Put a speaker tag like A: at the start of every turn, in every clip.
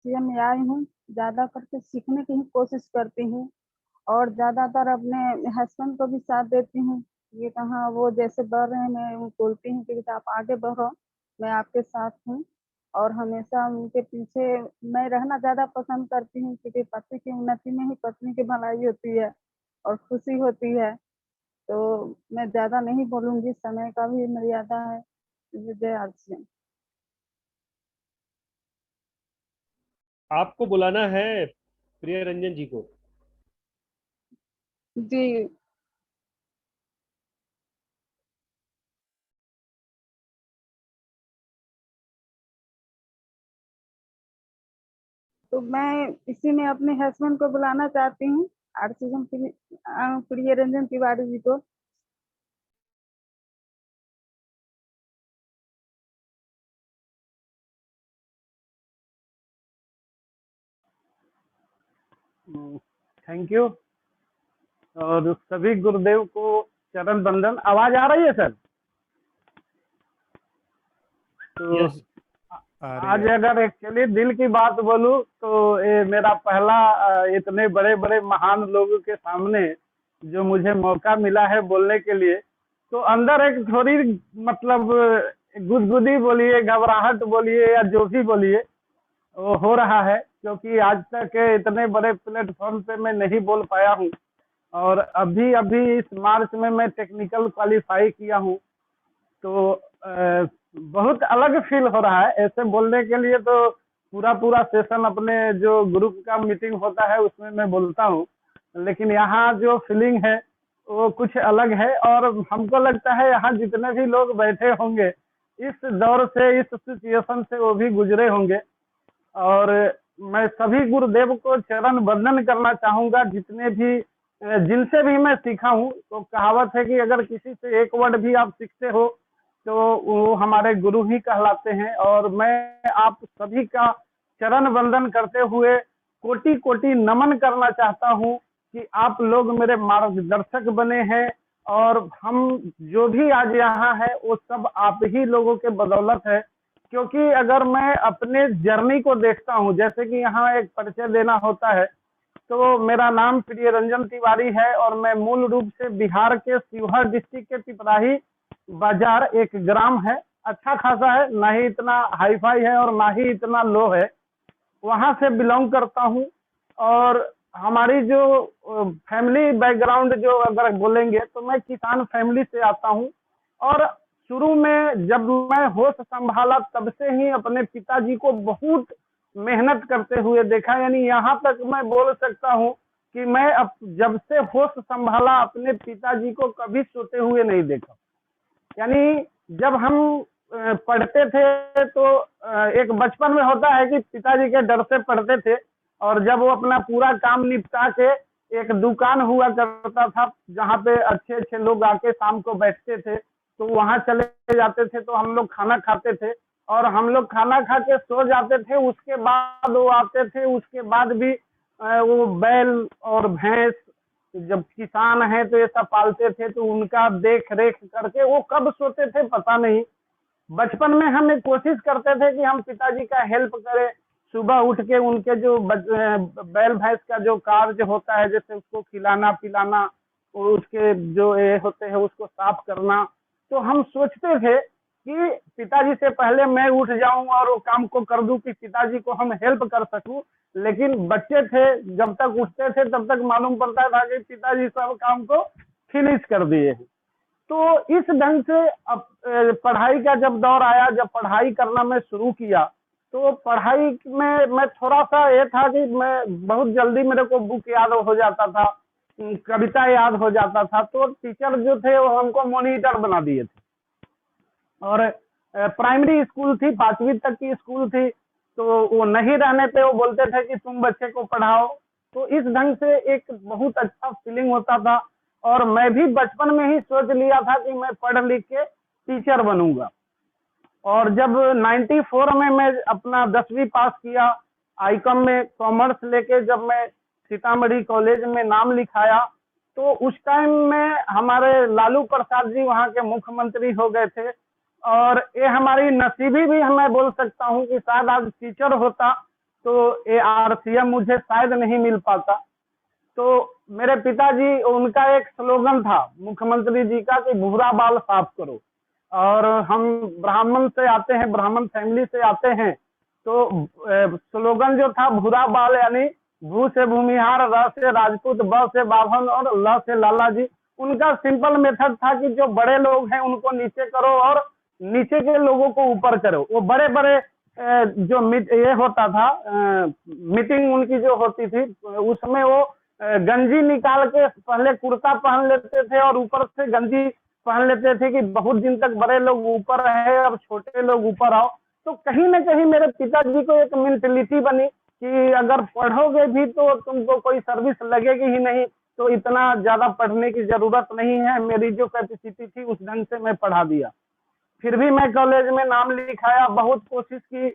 A: RCM में आई हूँ। ज़्यादा करके सीखने की ही कोशिश करती हूँ और ज़्यादातर अपने हस्बैंड को भी साथ देती हूँ। ये कहाँ वो जैसे बढ़ रहे हैं, मैं उनको बोलती हूँ कि आप आगे बढ़ो, मैं आपके साथ हूँ और हमेशा उनके पीछे मैं रहना ज़्यादा पसंद करती हूँ, क्योंकि पति की उन्नति में ही पत्नी की भलाई होती है और खुशी होती है। तो मैं ज़्यादा नहीं बोलूँगी, समय का भी मर्यादा है। जय आरसीएम।
B: आपको बुलाना है प्रिय रंजन जी को।
A: जी। तो मैं इसी में अपने हस्बैंड को बुलाना चाहती हूँ, आरसीएम प्रिय रंजन तिवारी जी को।
C: Thank you. और सभी गुरुदेव को चरण बंदन। आवाज आ रही है सर? तो
B: यस, आ रही
C: आज
B: है।
C: अगर एक्चुअली दिल की बात बोलूं तो ये मेरा पहला इतने बड़े बड़े महान लोगों के सामने जो मुझे मौका मिला है बोलने के लिए, तो अंदर एक थोड़ी मतलब गुदगुदी बोलिए, घबराहट बोलिए या जो भी बोलिए, वो हो रहा है, क्योंकि आज तक इतने बड़े प्लेटफॉर्म पे मैं नहीं बोल पाया हूँ। और अभी अभी इस मार्च में मैं टेक्निकल क्वालिफाई किया हूँ। तो बहुत अलग फील हो रहा है ऐसे बोलने के लिए। तो पूरा पूरा सेशन अपने जो ग्रुप का मीटिंग होता है उसमें मैं बोलता हूँ, लेकिन यहाँ जो फीलिंग है वो कुछ अलग है। और हमको लगता है यहाँ जितने भी लोग बैठे होंगे इस दौर से, इस सिचुएशन से वो भी गुजरे होंगे। और मैं सभी गुरुदेव को चरण वंदन करना चाहूंगा, जितने भी जिनसे भी मैं सीखा हूँ। तो कहावत है कि अगर किसी से एक वर्ड भी आप सीखते हो तो वो हमारे गुरु ही कहलाते हैं। और मैं आप सभी का चरण वंदन करते हुए कोटि कोटि नमन करना चाहता हूँ कि आप लोग मेरे मार्गदर्शक बने हैं। और हम जो भी आज यहाँ है वो सब आप ही लोगों के बदौलत है। क्योंकि अगर मैं अपने जर्नी को देखता हूँ, जैसे कि यहाँ एक परिचय देना होता है, तो मेरा नाम प्रिय रंजन तिवारी है और मैं मूल रूप से बिहार के शिवहर डिस्ट्रिक्ट के पिपराही बाजार, एक ग्राम है, अच्छा खासा है, ना ही इतना हाई फाई है और ना ही इतना लो है, वहां से बिलोंग करता हूँ। और हमारी जो फैमिली बैकग्राउंड जो अगर बोलेंगे तो मैं किसान फैमिली से आता हूँ। और शुरू में जब मैं होश संभाला तब से ही अपने पिताजी को बहुत मेहनत करते हुए देखा। यानी यहाँ तक मैं बोल सकता हूँ कि मैं अब जब से होश संभाला अपने पिताजी को कभी सोते हुए नहीं देखा। यानी जब हम पढ़ते थे तो एक बचपन में होता है कि पिताजी के डर से पढ़ते थे। और जब वो अपना पूरा काम निपटा के, एक दुकान हुआ करता था जहाँ पे अच्छे अच्छे लोग आके शाम को बैठते थे, तो वहां चले जाते थे, तो हम लोग खाना खाते थे और हम लोग खाना खा के सो जाते थे। उसके बाद वो आते थे, उसके बाद भी वो बैल और भैंस, जब किसान है तो ये सब पालते थे, तो उनका देख रेख करके वो कब सोते थे पता नहीं। बचपन में हम एक कोशिश करते थे कि हम पिताजी का हेल्प करें, सुबह उठ के उनके जो बैल भैंस का जो कार्य होता है, जैसे उसको खिलाना पिलाना और उसके जो ये होते हैं उसको साफ करना, तो हम सोचते थे कि पिताजी से पहले मैं उठ जाऊं और वो काम को कर दूं कि पिताजी को हम हेल्प कर सकूं। लेकिन बच्चे थे, जब तक उठते थे तब तक मालूम पड़ता था कि पिताजी सब काम को फिनिश कर दिए। तो इस ढंग से अब पढ़ाई का जब दौर आया, जब पढ़ाई करना मैं शुरू किया, तो पढ़ाई में मैं थोड़ा सा ये था कि मैं बहुत जल्दी मेरे को बुक याद हो जाता था, कविता याद हो जाता था। तो टीचर जो थे वो हमको मॉनिटर बना दिए थे। और प्राइमरी स्कूल थी, 5वीं तक की स्कूल थी, तो वो नहीं रहने पे वो बोलते थे कि तुम बच्चे को पढ़ाओ। तो इस ढंग से एक बहुत अच्छा फीलिंग होता था। और मैं भी बचपन में ही सोच लिया था कि मैं पढ़ लिख के टीचर बनूंगा। और जब 94 में मैं अपना 10वीं पास किया, आईकॉम में कॉमर्स लेके जब मैं सीतामढ़ी कॉलेज में नाम लिखाया, तो उस टाइम में हमारे लालू प्रसाद जी वहाँ के मुख्यमंत्री हो गए थे। और ये हमारी नसीबी भी मैं बोल सकता हूँ कि शायद आज टीचर होता तो ये आरसीएम मुझे शायद नहीं मिल पाता। तो मेरे पिताजी, उनका एक स्लोगन था मुख्यमंत्री जी का कि भूरा बाल साफ करो। और हम ब्राह्मण से आते हैं, ब्राह्मण फैमिली से आते हैं, तो स्लोगन जो था भूरा बाल, यानी भू से भूमिहार, र से राजपूत, ब से बाभन और ल से लाला जी। उनका सिंपल मेथड था कि जो बड़े लोग हैं उनको नीचे करो और नीचे के लोगों को ऊपर करो। वो बड़े बड़े जो ये होता था, मीटिंग उनकी जो होती थी, उसमें वो गंजी निकाल के पहले कुर्ता पहन लेते थे और ऊपर से गंजी पहन लेते थे कि बहुत दिन तक बड़े लोग ऊपर रहे, अब छोटे लोग ऊपर आओ। तो कहीं ना कहीं मेरे पिताजी को एक मेंटेलिटी बनी कि अगर पढ़ोगे भी तो तुमको कोई सर्विस लगेगी ही नहीं, तो इतना ज्यादा पढ़ने की जरूरत नहीं है। मेरी जो कैपेसिटी थी उस ढंग से मैं पढ़ा दिया। फिर भी मैं कॉलेज में नाम लिखाया, बहुत कोशिश की,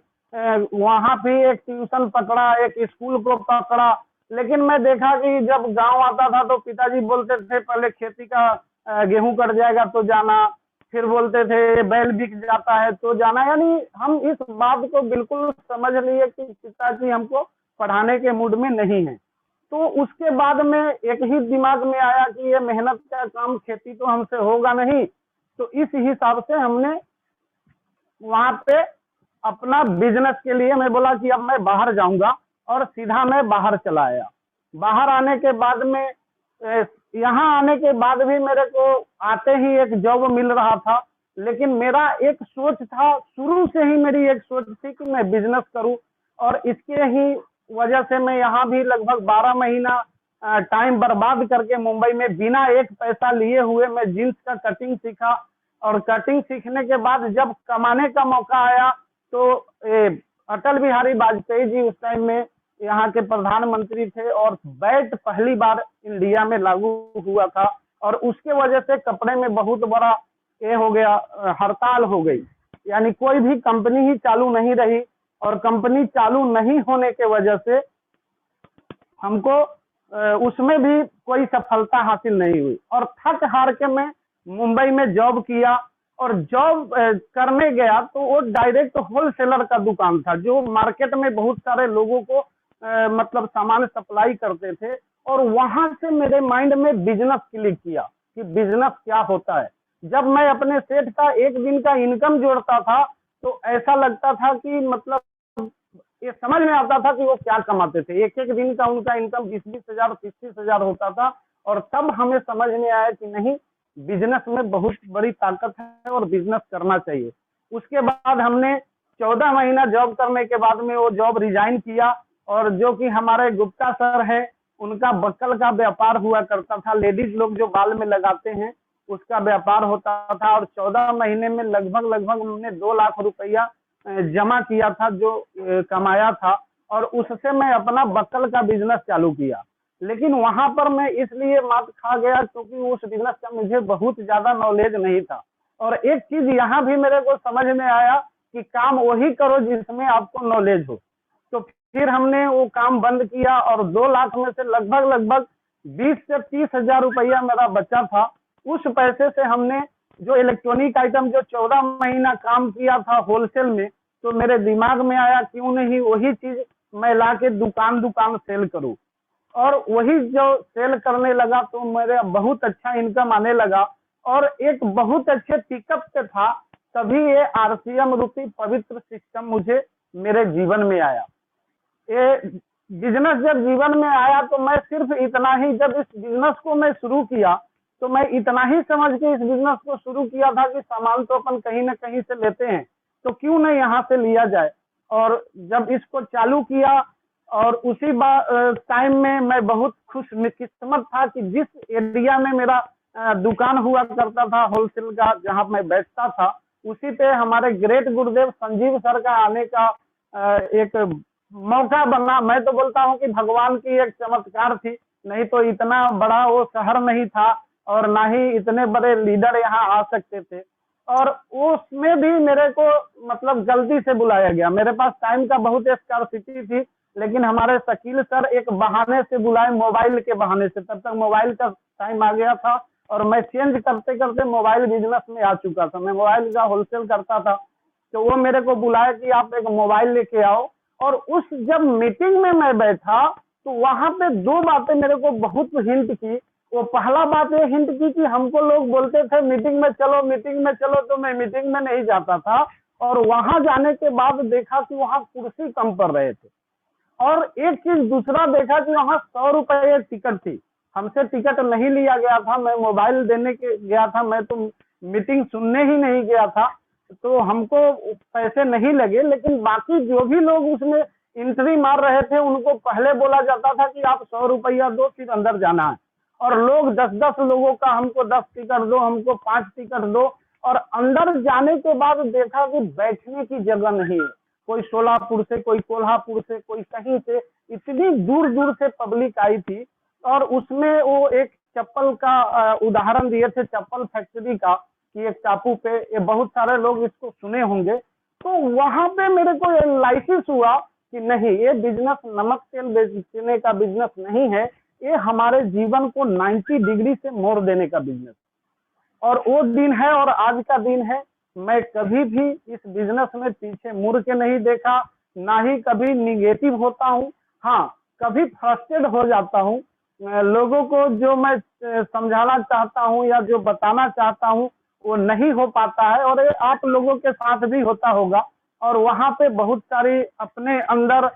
C: वहां भी एक ट्यूशन पकड़ा, एक स्कूल को पकड़ा। लेकिन मैं देखा कि जब गांव आता था तो पिताजी बोलते थे पहले खेती का गेहूं कट जाएगा तो जाना, फिर बोलते थे बैल बिक जाता है तो जाना। यानी हम इस बात को बिल्कुल समझ लिए कि पिताजी हमको पढ़ाने के मूड में नहीं है। तो उसके बाद में एक ही दिमाग में आया कि ये मेहनत का काम, खेती तो हमसे होगा नहीं। तो इस हिसाब से हमने वहां पे अपना बिजनेस के लिए मैं बोला कि अब मैं बाहर जाऊंगा, और सीधा मैं बाहर चला आया। बाहर आने के बाद में यहाँ आने के बाद भी मेरे को आते ही एक जॉब मिल रहा था। लेकिन मेरा एक सोच था, शुरू से ही मेरी एक सोच थी कि मैं बिजनेस करूं, और इसके ही वजह से मैं यहाँ भी लगभग 12 महीना टाइम बर्बाद करके मुंबई में बिना एक पैसा लिए हुए मैं जींस का कटिंग सीखा। और कटिंग सीखने के बाद जब कमाने का मौका आया तो अटल बिहारी वाजपेयी जी उस टाइम में यहाँ के प्रधानमंत्री थे, और बैट पहली बार इंडिया में लागू हुआ था। और उसके वजह से कपड़े में बहुत बड़ा ये हो गया, हड़ताल हो गई, यानी कोई भी कंपनी ही चालू नहीं रही। और कंपनी चालू नहीं होने के वजह से हमको उसमें भी कोई सफलता हासिल नहीं हुई। और थक हार के मैं मुंबई में जॉब किया, और जॉब करने गया तो वो डायरेक्ट होलसेलर का दुकान था, जो मार्केट में बहुत सारे लोगों को मतलब सामान सप्लाई करते थे। और वहां से मेरे माइंड में बिजनेस क्लिक किया कि बिजनेस क्या होता है। जब मैं अपने सेठ का एक दिन का इनकम जोड़ता था तो ऐसा लगता था कि मतलब ये समझ में आता था कि वो क्या कमाते थे। एक एक दिन का उनका इनकम 20-20 हजार, 30-30 हजार होता था। और तब हमें समझ में आया कि नहीं, बिजनेस में बहुत बड़ी ताकत है और बिजनेस करना चाहिए। उसके बाद हमने 14 महीना जॉब करने के बाद में वो जॉब रिजाइन किया, और जो कि हमारे गुप्ता सर है, उनका बक्कल का व्यापार हुआ करता था, लेडीज लोग जो बाल में लगाते हैं उसका व्यापार होता था। और 14 महीने में लगभग हमने 2 लाख रुपया जमा किया था, जो कमाया था, और उससे मैं अपना बक्कल का बिजनेस चालू किया। लेकिन वहां पर मैं इसलिए मात खा गया क्योंकि उस बिजनेस का मुझे बहुत ज्यादा नॉलेज नहीं था। और एक चीज यहाँ भी मेरे को समझ में आया कि काम वही करो जिसमें आपको नॉलेज हो। तो फिर हमने वो काम बंद किया, और 2 लाख में से लगभग 20 से 30 हजार रुपया मेरा बचा था। उस पैसे से हमने जो इलेक्ट्रॉनिक आइटम जो 14 महीना काम किया था होलसेल में, तो मेरे दिमाग में आया क्यों नहीं वही चीज मैं ला के दुकान सेल करूं। और वही जो सेल करने लगा तो मेरे बहुत अच्छा इनकम आने लगा, और एक बहुत अच्छे पिकअप पे था। तभी ये आरसीएम रूपी पवित्र सिस्टम मुझे मेरे जीवन में आया। ये बिजनेस जब जीवन में आया तो मैं सिर्फ इतना ही, जब इस बिजनेस को मैं शुरू किया तो मैं इतना ही समझ के इस बिजनेस को शुरू किया था कि सामान तो अपन कहीं ना कहीं से लेते हैं, तो क्यों नहीं यहाँ से लिया जाए। और जब इसको चालू किया, और उसी टाइम में मैं बहुत खुशकिस्मत था कि जिस एरिया में मेरा दुकान हुआ करता था होलसेल का, जहाँ मैं बैठता था, उसी पे हमारे ग्रेट गुरुदेव संजीव सर का आने का एक मौका बना। मैं तो बोलता हूँ कि भगवान की एक चमत्कार थी, नहीं तो इतना बड़ा वो शहर नहीं था, और ना ही इतने बड़े लीडर यहाँ आ सकते थे। और उसमें भी मेरे को मतलब जल्दी से बुलाया गया। मेरे पास टाइम का बहुत स्कार्सिटी थी, लेकिन हमारे शकील सर एक बहाने से बुलाए, मोबाइल के बहाने से। तब तक मोबाइल का टाइम आ गया था, और मैं चेंज करते करते मोबाइल बिजनेस में आ चुका था। मैं मोबाइल का होलसेल करता था, तो वो मेरे को बुलाया कि आप एक मोबाइल लेके आओ और उस जब मीटिंग में मैं बैठा तो वहां पे दो बातें मेरे को बहुत हिंट की। वो पहला बात ये हिंट की कि हमको लोग बोलते थे मीटिंग में चलो, मीटिंग में चलो, तो मैं मीटिंग में नहीं जाता था। और वहां जाने के बाद देखा कि वहां कुर्सी कम पड़ रहे थे। और एक चीज दूसरा देखा कि वहां 100 रुपए टिकट थी, हमसे टिकट नहीं लिया गया था। मैं मोबाइल देने के गया था, मैं तो मीटिंग सुनने ही नहीं गया था, तो हमको पैसे नहीं लगे। लेकिन बाकी जो भी लोग उसमें एंट्री मार रहे थे उनको पहले बोला जाता था कि आप 100 रुपया दो फिर अंदर जाना है। और लोग 10-10 लोगों का, हमको 10 टिकट दो, हमको 5 टिकट दो। और अंदर जाने के बाद देखा कि बैठने की जगह नहीं है। कोई सोलापुर से, कोई कोल्हापुर से, कोई कहीं से, इतनी दूर दूर से पब्लिक आई थी। और उसमें वो एक चप्पल का उदाहरण दिए थे, चप्पल फैक्ट्री का, कि एक टापू पे, ये बहुत सारे लोग इसको सुने होंगे। तो वहां पे मेरे को एनालिसिस हुआ कि नहीं, ये बिजनेस नमक तेल बेचने का बिजनेस नहीं है, ये हमारे जीवन को 90 डिग्री से मोड़ देने का बिजनेस। और वो दिन है और आज का दिन है। मैं कभी भी इस बिजनेस में पीछे मुड़ के नहीं देखा, ना ही कभी निगेटिव होता हूँ। हाँ, कभी फ्रस्ट्रेट हो जाता हूँ। लोगों को जो मैं समझाना चाहता हूँ या जो बताना चाहता हूँ वो नहीं हो पाता है, और ये आप लोगों के साथ भी होता होगा। और वहां पे बहुत सारी अपने अंदर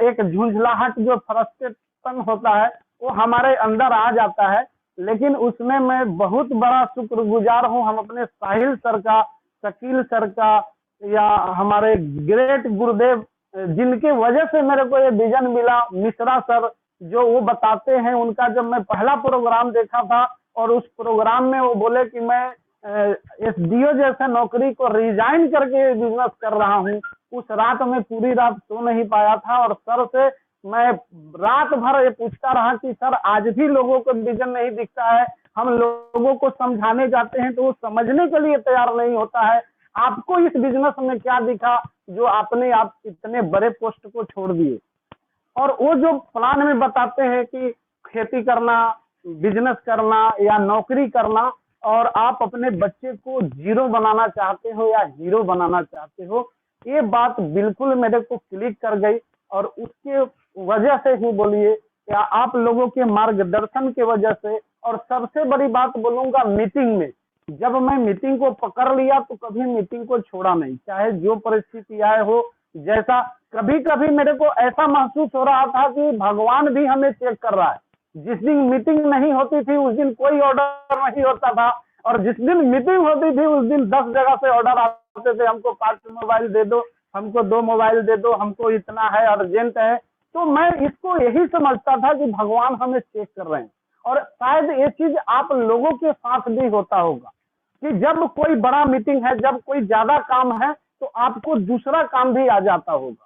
C: एक झुंझलाहट, जो फ्रस्ट्रेशन होता है, वो हमारे अंदर आ जाता है। लेकिन उसमें मैं बहुत बड़ा शुक्रगुजार हूँ हम अपने साहिल सर का, शकील सर का, या हमारे ग्रेट गुरुदेव, जिनके वजह से मेरे को ये विजन मिला। मिश्रा सर जो वो बताते हैं, उनका जब मैं पहला प्रोग्राम देखा था और उस प्रोग्राम में वो बोले कि मैं एसडीओ जैसे नौकरी को रिजाइन करके बिजनेस कर रहा हूँ, उस रात में पूरी रात सो नहीं पाया था। और सर से मैं रात भर ये पूछता रहा कि सर, आज भी लोगों को विजन नहीं दिखता है, हम लोगों को समझाने जाते हैं तो वो समझने के लिए तैयार नहीं होता है। आपको इस बिजनेस में क्या दिखा जो आपने आप इतने बड़े पोस्ट को छोड़ दिए? और वो जो प्लान में बताते हैं कि खेती करना, बिजनेस करना या नौकरी करना, और आप अपने बच्चे को जीरो बनाना चाहते हो या हीरो बनाना चाहते हो, ये बात बिल्कुल मेरे को क्लिक कर गई। और उसके वजह से ही बोलिए या आप लोगों के मार्गदर्शन के वजह से। और सबसे बड़ी बात बोलूंगा, मीटिंग में जब मैं मीटिंग को पकड़ लिया तो कभी मीटिंग को छोड़ा नहीं, चाहे जो परिस्थिति आए हो। जैसा कभी कभी मेरे को ऐसा महसूस हो रहा था कि भगवान भी हमें चेक कर रहा है। जिस दिन मीटिंग नहीं होती थी उस दिन कोई ऑर्डर नहीं होता था, और जिस दिन मीटिंग होती थी उस दिन 10 जगह से ऑर्डर आते थे, हमको 5 मोबाइल दे दो, हमको 2 मोबाइल दे दो, हमको इतना है, अर्जेंट है। तो मैं इसको यही समझता था कि भगवान हमें चेक कर रहे हैं। और शायद ये चीज आप लोगों के साथ भी होता होगा कि जब कोई बड़ा मीटिंग है, जब कोई ज्यादा काम है, तो आपको दूसरा काम भी आ जाता होगा।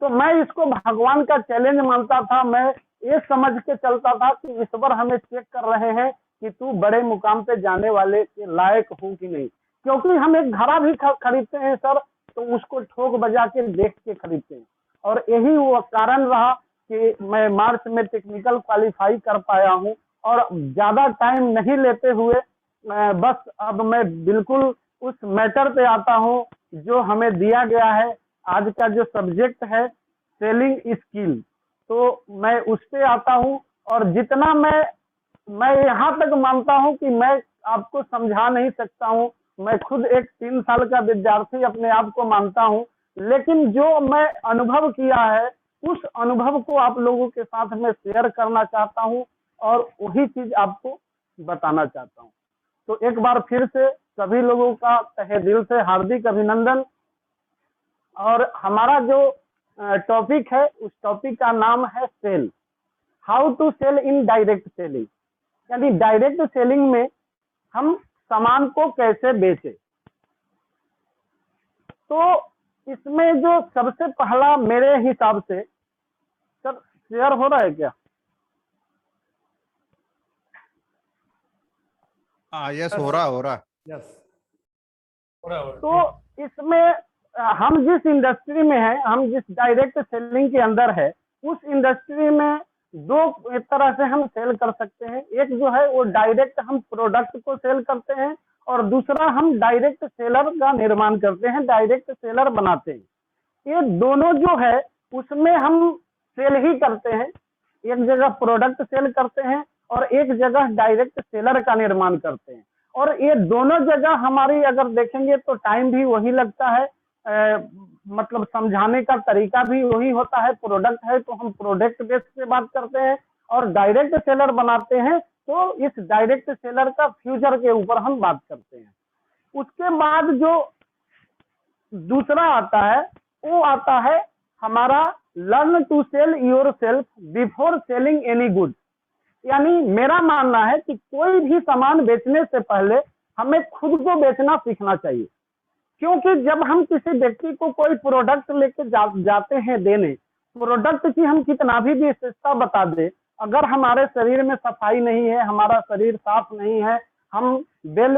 C: तो मैं इसको भगवान का चैलेंज मानता था। मैं ये समझ के चलता था कि ईश्वर हमें चेक कर रहे हैं कि तू बड़े मुकाम पे जाने वाले के लायक हो कि नहीं। क्योंकि हम एक घड़ा भी खरीदते हैं सर, तो उसको ठोक बजा के देख के खरीदते हैं। और यही वो कारण रहा कि मैं मार्च में टेक्निकल क्वालिफाई कर पाया हूँ। और ज्यादा टाइम नहीं लेते हुए बस अब मैं बिल्कुल उस मैटर पे आता हूँ जो हमें दिया गया है। आज का जो सब्जेक्ट है सेलिंग स्किल, तो मैं उस पे आता हूँ। और जितना मैं यहाँ तक मानता हूँ कि मैं आपको समझा नहीं सकता हूँ। मैं खुद एक 3 साल का विद्यार्थी अपने आप को मानता हूँ, लेकिन जो मैं अनुभव किया है उस अनुभव को आप लोगों के साथ में शेयर करना चाहता हूँ और वही चीज आपको बताना चाहता हूँ। तो एक बार फिर से सभी लोगों का तहे दिल से हार्दिक अभिनंदन। और हमारा जो टॉपिक है उस टॉपिक का नाम है sell, how to sell in direct selling. यानी डायरेक्ट सेलिंग में हम सामान को कैसे बेचे। तो इसमें जो सबसे पहला मेरे हिसाब से, सर शेयर हो रहा है क्या?
D: यस, हो रहा।
B: यस,
C: तो इसमें हम जिस इंडस्ट्री में हैं, हम जिस डायरेक्ट सेलिंग के अंदर है, उस इंडस्ट्री में 2 तरह से हम सेल कर सकते हैं। एक जो है वो डायरेक्ट हम प्रोडक्ट को सेल करते हैं, और दूसरा हम डायरेक्ट सेलर का निर्माण करते हैं, डायरेक्ट सेलर बनाते हैं। ये दोनों जो है उसमें हम सेल ही करते हैं। एक जगह प्रोडक्ट सेल करते हैं और एक जगह डायरेक्ट सेलर का निर्माण करते हैं। और ये दोनों जगह हमारी अगर देखेंगे तो टाइम भी वही लगता है, मतलब समझाने का तरीका भी वही होता है। प्रोडक्ट है तो हम प्रोडक्ट बेस पे बात करते हैं, और डायरेक्ट सेलर बनाते हैं तो इस डायरेक्ट सेलर का फ्यूचर के ऊपर हम बात करते हैं। उसके बाद जो दूसरा आता है वो आता है हमारा learn to sell yourself before selling any good. यानी मेरा मानना है कि कोई भी सामान बेचने से पहले हमें खुद को बेचना सीखना चाहिए। क्योंकि जब हम किसी व्यक्ति को कोई प्रोडक्ट लेके जाते हैं देने, प्रोडक्ट की हम कितना भी विशेषता बता दें, अगर हमारे शरीर में सफाई नहीं है, हमारा शरीर साफ नहीं है, हम वेल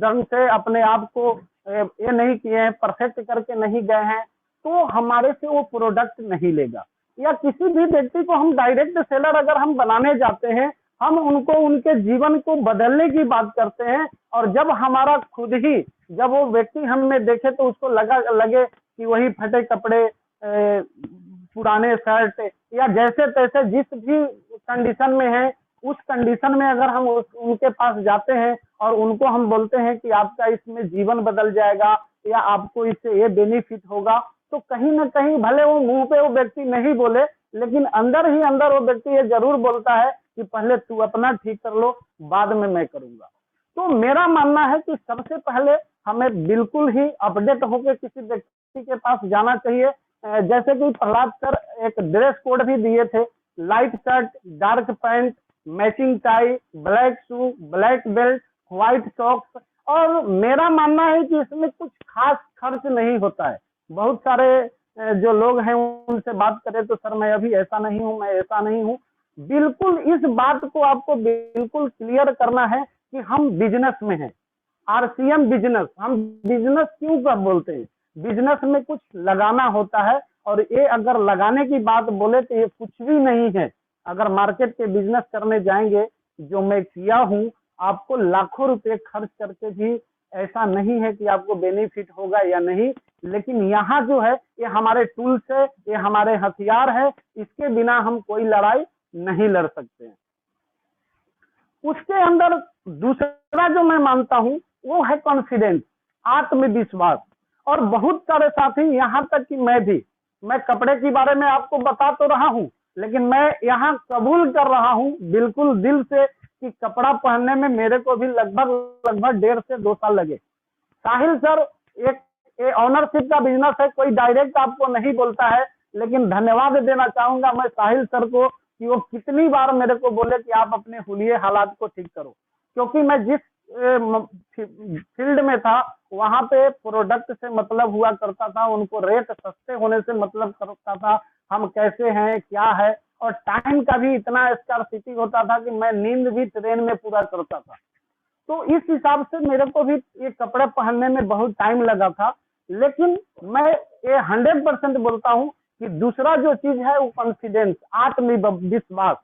C: ढंग से अपने आप को ये नहीं किए हैं, परफेक्ट करके नहीं गए हैं, तो हमारे से वो प्रोडक्ट नहीं लेगा। या किसी भी व्यक्ति को हम डायरेक्ट सेलर अगर हम बनाने जाते हैं, हम उनको उनके जीवन को बदलने की बात करते हैं, और जब हमारा खुद ही जब वो व्यक्ति हमें देखे तो उसको लगे कि वही फटे कपड़े, पुराने शर्ट या जैसे तैसे जिस भी कंडीशन में है, उस कंडीशन में अगर हम उनके पास जाते हैं और उनको हम बोलते हैं कि आपका इसमें जीवन बदल जाएगा या आपको इससे ये बेनिफिट होगा, तो कहीं ना कहीं भले वो मुंह पे वो व्यक्ति नहीं बोले, लेकिन अंदर ही अंदर वो व्यक्ति ये जरूर बोलता है कि पहले तू अपना ठीक कर लो, बाद में मैं करूंगा। तो मेरा मानना है कि सबसे पहले हमें बिल्कुल ही अपडेट होकर किसी व्यक्ति के पास जाना चाहिए। जैसे कि प्रहलाद सर एक ड्रेस कोड भी दिए थे, light shirt, dark pant, matching tie, black shoe, black belt, white socks. और मेरा मानना है कि इसमें कुछ खास खर्च नहीं होता है। बहुत सारे जो लोग हैं उनसे बात करें तो सर मैं अभी ऐसा नहीं हूँ, मैं ऐसा नहीं हूँ। बिल्कुल इस बात को आपको बिल्कुल क्लियर करना है कि हम बिजनेस में हैं, आरसीएम बिजनेस। हम बिजनेस क्यों कर बोलते हैं? बिजनेस में कुछ लगाना होता है, और ये अगर लगाने की बात बोले तो ये कुछ भी नहीं है। अगर मार्केट के बिजनेस करने जाएंगे, जो मैं किया हूँ, आपको लाखों रुपए खर्च करके भी ऐसा नहीं है कि आपको बेनिफिट होगा या नहीं। लेकिन यहाँ जो है ये हमारे टूल्स है, ये हमारे हथियार है, इसके बिना हम कोई लड़ाई नहीं लड़ सकते हैं। उसके अंदर दूसरा जो मैं मानता हूं वो है कॉन्फिडेंस, आत्मविश्वास। और बहुत सारे साथी, यहाँ तक कि मैं कपड़े के बारे में आपको बता तो रहा हूं, लेकिन मैं यहाँ कबूल कर रहा हूं बिल्कुल दिल से कि कपड़ा पहनने में मेरे को भी लगभग 1.5 से 2 साल लगे। साहिल सर एक ऑनरशिप का बिजनेस है, कोई डायरेक्ट आपको नहीं बोलता है, लेकिन धन्यवाद देना चाहूंगा मैं साहिल सर को कि वो कितनी बार मेरे को बोले कि आप अपने हुलिये हालात को ठीक करो। क्योंकि मैं जिस फील्ड में था वहां पे प्रोडक्ट से मतलब हुआ करता था, उनको रेट सस्ते होने से मतलब करता था, हम कैसे हैं क्या है, और टाइम का भी इतना स्कार्सिटी होता था कि मैं नींद भी ट्रेन में पूरा करता था। तो इस हिसाब से मेरे को भी ये कपड़े पहनने में बहुत टाइम लगा था। लेकिन मैं ये 100% बोलता हूँ कि दूसरा जो चीज है वो कॉन्फिडेंस, आत्मविश्वास।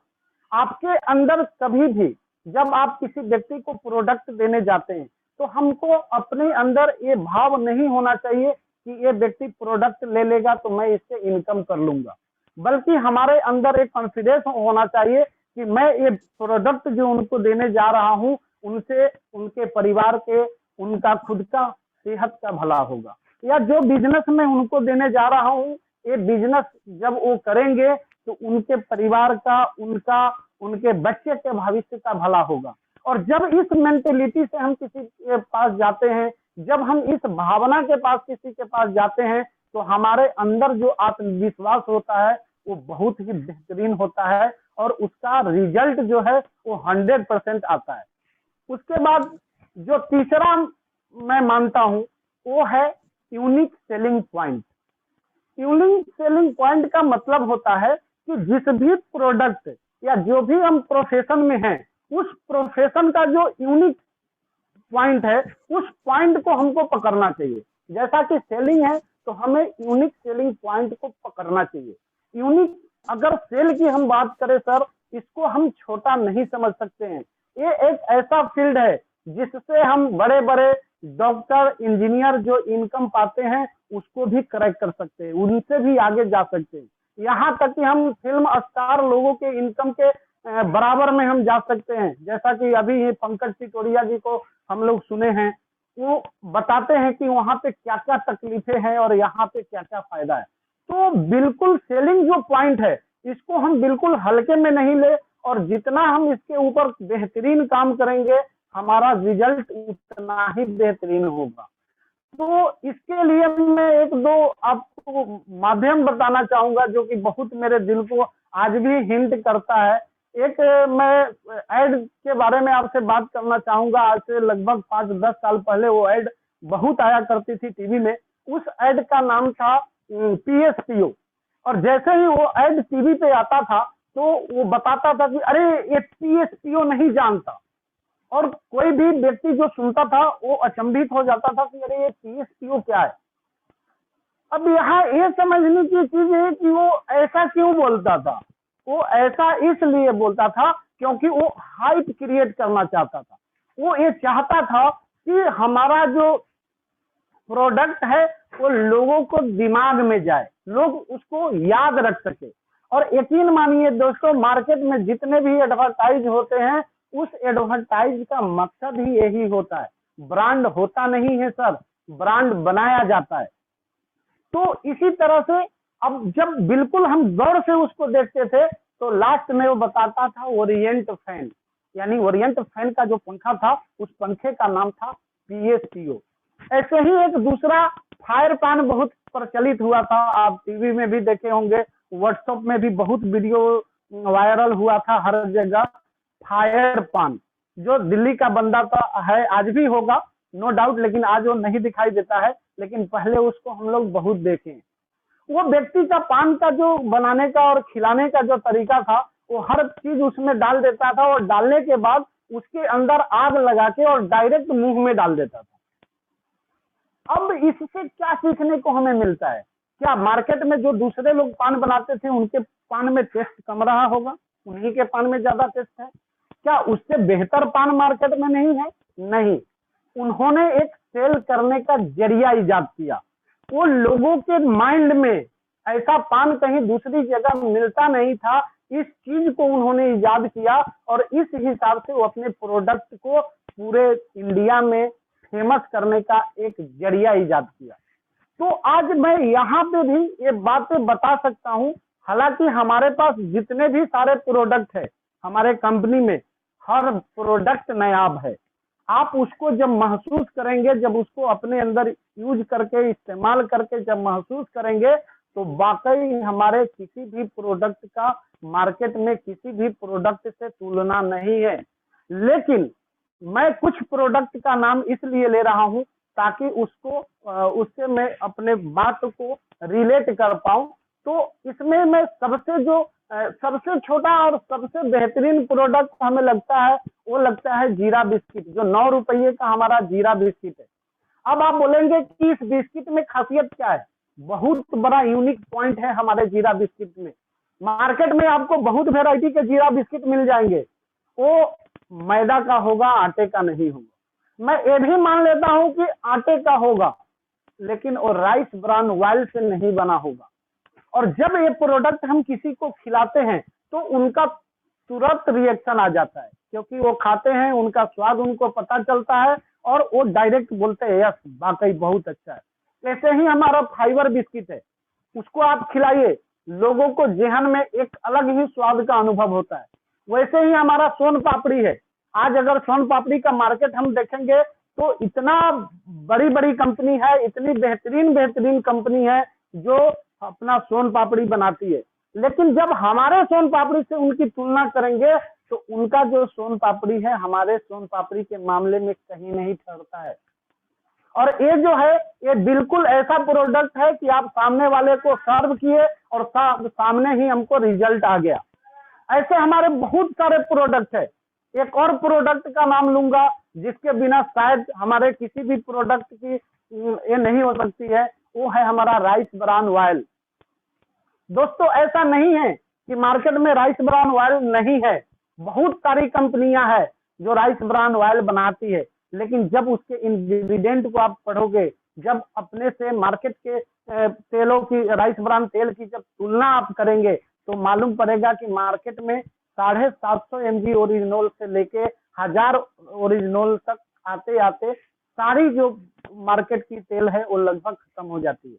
C: आपके अंदर कभी भी जब आप किसी व्यक्ति को प्रोडक्ट देने जाते हैं तो हमको अपने अंदर ये भाव नहीं होना चाहिए कि ये व्यक्ति प्रोडक्ट ले लेगा तो मैं इससे इनकम कर लूंगा, बल्कि हमारे अंदर एक कॉन्फिडेंस होना चाहिए कि मैं ये प्रोडक्ट जो उनको देने जा रहा हूँ उनसे उनके परिवार के, उनका खुद का सेहत का भला होगा। या जो बिजनेस में उनको देने जा रहा हूँ, ये बिजनेस जब वो करेंगे तो उनके परिवार का, उनके बच्चे के भविष्य का भला होगा। और जब इस मेंटेलिटी से हम किसी के पास जाते हैं, जब हम इस भावना के पास किसी के पास जाते हैं, तो हमारे अंदर जो आत्मविश्वास होता है वो बहुत ही बेहतरीन होता है, और उसका रिजल्ट जो है वो 100% आता है। उसके बाद जो तीसरा मैं मानता हूं वो है unique selling point. Unique selling point का मतलब होता है कि जिस भी प्रोडक्ट या जो भी हम प्रोफेशन में हैं, उस प्रोफेशन का जो यूनिक पॉइंट है, उस पॉइंट को हमको पकड़ना चाहिए। जैसा कि सेलिंग है तो हमें यूनिक सेलिंग पॉइंट को पकड़ना चाहिए। यूनिक, अगर सेल की हम बात करें सर, इसको हम छोटा नहीं समझ सकते हैं। ये एक ऐसा फील्ड है जिससे हम बड़े बड़े डॉक्टर, इंजीनियर जो इनकम पाते हैं उसको भी करेक्ट कर सकते हैं, उनसे भी आगे जा सकते हैं। यहाँ तक कि हम फिल्म स्टार लोगों के इनकम के बराबर में हम जा सकते हैं। जैसा कि अभी ये पंकज टिटोरिया जी को हम लोग सुने हैं, वो बताते हैं कि वहां पे क्या क्या तकलीफें हैं और यहाँ पे क्या क्या फायदा है। तो बिल्कुल सेलिंग जो पॉइंट है, इसको हम बिल्कुल हल्के में नहीं ले, और जितना हम इसके ऊपर बेहतरीन काम करेंगे, हमारा रिजल्ट उतना ही बेहतरीन होगा। तो इसके लिए मैं एक दो आपको माध्यम बताना चाहूंगा जो कि बहुत मेरे दिल को आज भी हिंट करता है। एक मैं ऐड के बारे में आपसे बात करना चाहूंगा। आज से लगभग 5-10 साल पहले वो ऐड बहुत आया करती थी टीवी में। उस ऐड का नाम था PSPO। और जैसे ही वो ऐड टीवी पे आता था तो वो बताता था कि अरे ये PSPO नहीं जानता, और कोई भी व्यक्ति जो सुनता था वो अचंभित हो जाता था कि अरे ये PSPO क्या है। अब यहाँ ये समझने की चीज है कि वो ऐसा क्यों बोलता था। वो ऐसा इसलिए बोलता था क्योंकि वो हाइप क्रिएट करना चाहता था। वो ये चाहता था कि हमारा जो प्रोडक्ट है वो लोगों को दिमाग में जाए, लोग उसको याद रख सके। और यकीन मानिए दोस्तों, मार्केट में जितने भी एडवर्टाइज होते हैं, उस एडवर्टाइज का मकसद ही यही होता है। ब्रांड होता नहीं है सर, ब्रांड बनाया जाता है। तो इसी तरह से अब जब बिल्कुल हम गौर से उसको देखते थे तो लास्ट में वो बताता था ओरिएंट फैन, यानी ओरिएंट फैन का जो पंखा था उस पंखे का नाम था PSPO। ऐसे ही एक दूसरा फायर पैन बहुत प्रचलित हुआ था, आप टीवी में भी देखे होंगे, व्हाट्सएप में भी बहुत वीडियो वायरल हुआ था हर जगह। फायर पान जो दिल्ली का बंदा था है, आज भी होगा नो डाउट, लेकिन आज वो नहीं दिखाई देता है, लेकिन पहले उसको हम लोग बहुत देखे। वो व्यक्ति का पान का जो बनाने का और खिलाने का जो तरीका था, वो हर चीज उसमें डाल देता था और डालने के बाद उसके अंदर आग लगा के और डायरेक्ट मुंह में डाल देता था। अब इससे क्या सीखने को हमें मिलता है? क्या मार्केट में जो दूसरे लोग पान बनाते थे उनके पान में टेस्ट कम रहा होगा, उन्हीं के पान में ज्यादा टेस्ट है? क्या उससे बेहतर पान मार्केट में नहीं है? नहीं, उन्होंने एक सेल करने का जरिया इजाद किया। वो लोगों के माइंड में ऐसा पान कहीं दूसरी जगह मिलता नहीं था, इस चीज को उन्होंने इजाद किया और इस हिसाब से वो अपने प्रोडक्ट को पूरे इंडिया में फेमस करने का एक जरिया इजाद किया। तो आज मैं यहाँ पे भी ये बातें बता सकता हूँ। हालांकि हमारे पास जितने भी सारे प्रोडक्ट है हमारे कंपनी में, हर प्रोडक्ट नायाब है। आप उसको जब महसूस करेंगे, जब उसको अपने अंदर यूज करके इस्तेमाल करके जब महसूस करेंगे, तो वाकई हमारे किसी भी प्रोडक्ट का मार्केट में किसी भी प्रोडक्ट से तुलना नहीं है। लेकिन मैं कुछ प्रोडक्ट का नाम इसलिए ले रहा हूं ताकि उससे मैं अपने बात को रिलेट कर पाऊं। तो इसमें मैं सबसे छोटा और सबसे बेहतरीन प्रोडक्ट हमें लगता है, वो लगता है जीरा बिस्किट, जो 9 रुपये का हमारा जीरा बिस्किट है। अब आप बोलेंगे कि इस बिस्किट में खासियत क्या है? बहुत बड़ा यूनिक पॉइंट है हमारे जीरा बिस्किट में। मार्केट में आपको बहुत वैरायटी के जीरा बिस्किट मिल जाएंगे, वो मैदा का होगा, आटे का नहीं होगा। मैं ये भी मान लेता हूं कि आटे का होगा, लेकिन वो राइस ब्रान ऑयल से नहीं बना होगा। और जब ये प्रोडक्ट हम किसी को खिलाते हैं तो उनका तुरंत रिएक्शन आ जाता है, क्योंकि वो खाते हैं, उनका स्वाद उनको पता चलता है और वो डायरेक्ट बोलते हैं यस वाकई बहुत अच्छा है। ऐसे ही हमारा फाइबर बिस्किट है, उसको आप खिलाइए, लोगों को जेहन में एक अलग ही स्वाद का अनुभव होता है। वैसे ही हमारा सोन पापड़ी है। आज अगर सोन पापड़ी का मार्केट हम देखेंगे तो इतना बड़ी बड़ी कंपनी है, इतनी बेहतरीन कंपनी है जो अपना सोन पापड़ी बनाती है, लेकिन जब हमारे सोन पापड़ी से उनकी तुलना करेंगे तो उनका जो सोन पापड़ी है हमारे सोन पापड़ी के मामले में कहीं नहीं ठहरता है। और ये जो है ये बिल्कुल ऐसा प्रोडक्ट है कि आप सामने वाले को सर्व किए और सामने ही हमको रिजल्ट आ गया। ऐसे हमारे बहुत सारे प्रोडक्ट है। एक और प्रोडक्ट का नाम लूंगा जिसके बिना शायद हमारे किसी भी प्रोडक्ट की ये नहीं हो सकती है, वो है हमारा राइस ब्रान ऑयल। दोस्तों ऐसा नहीं है कि मार्केट में राइस ब्रान ऑयल नहीं है, बहुत सारी कंपनियां हैं जो राइस ब्रान ऑयल बनाती है, लेकिन जब उसके इंग्रेडिएंट को आप पढ़ोगे, जब अपने से मार्केट के तेलों की, राइस ब्रान तेल की जब तुलना आप करेंगे तो मालूम पड़ेगा कि मार्केट में 750 mg ओरिजिनल से लेके 1000 ओरिजिनल तक आते आते सारी जो मार्केट की तेल है वो लगभग खत्म हो जाती है।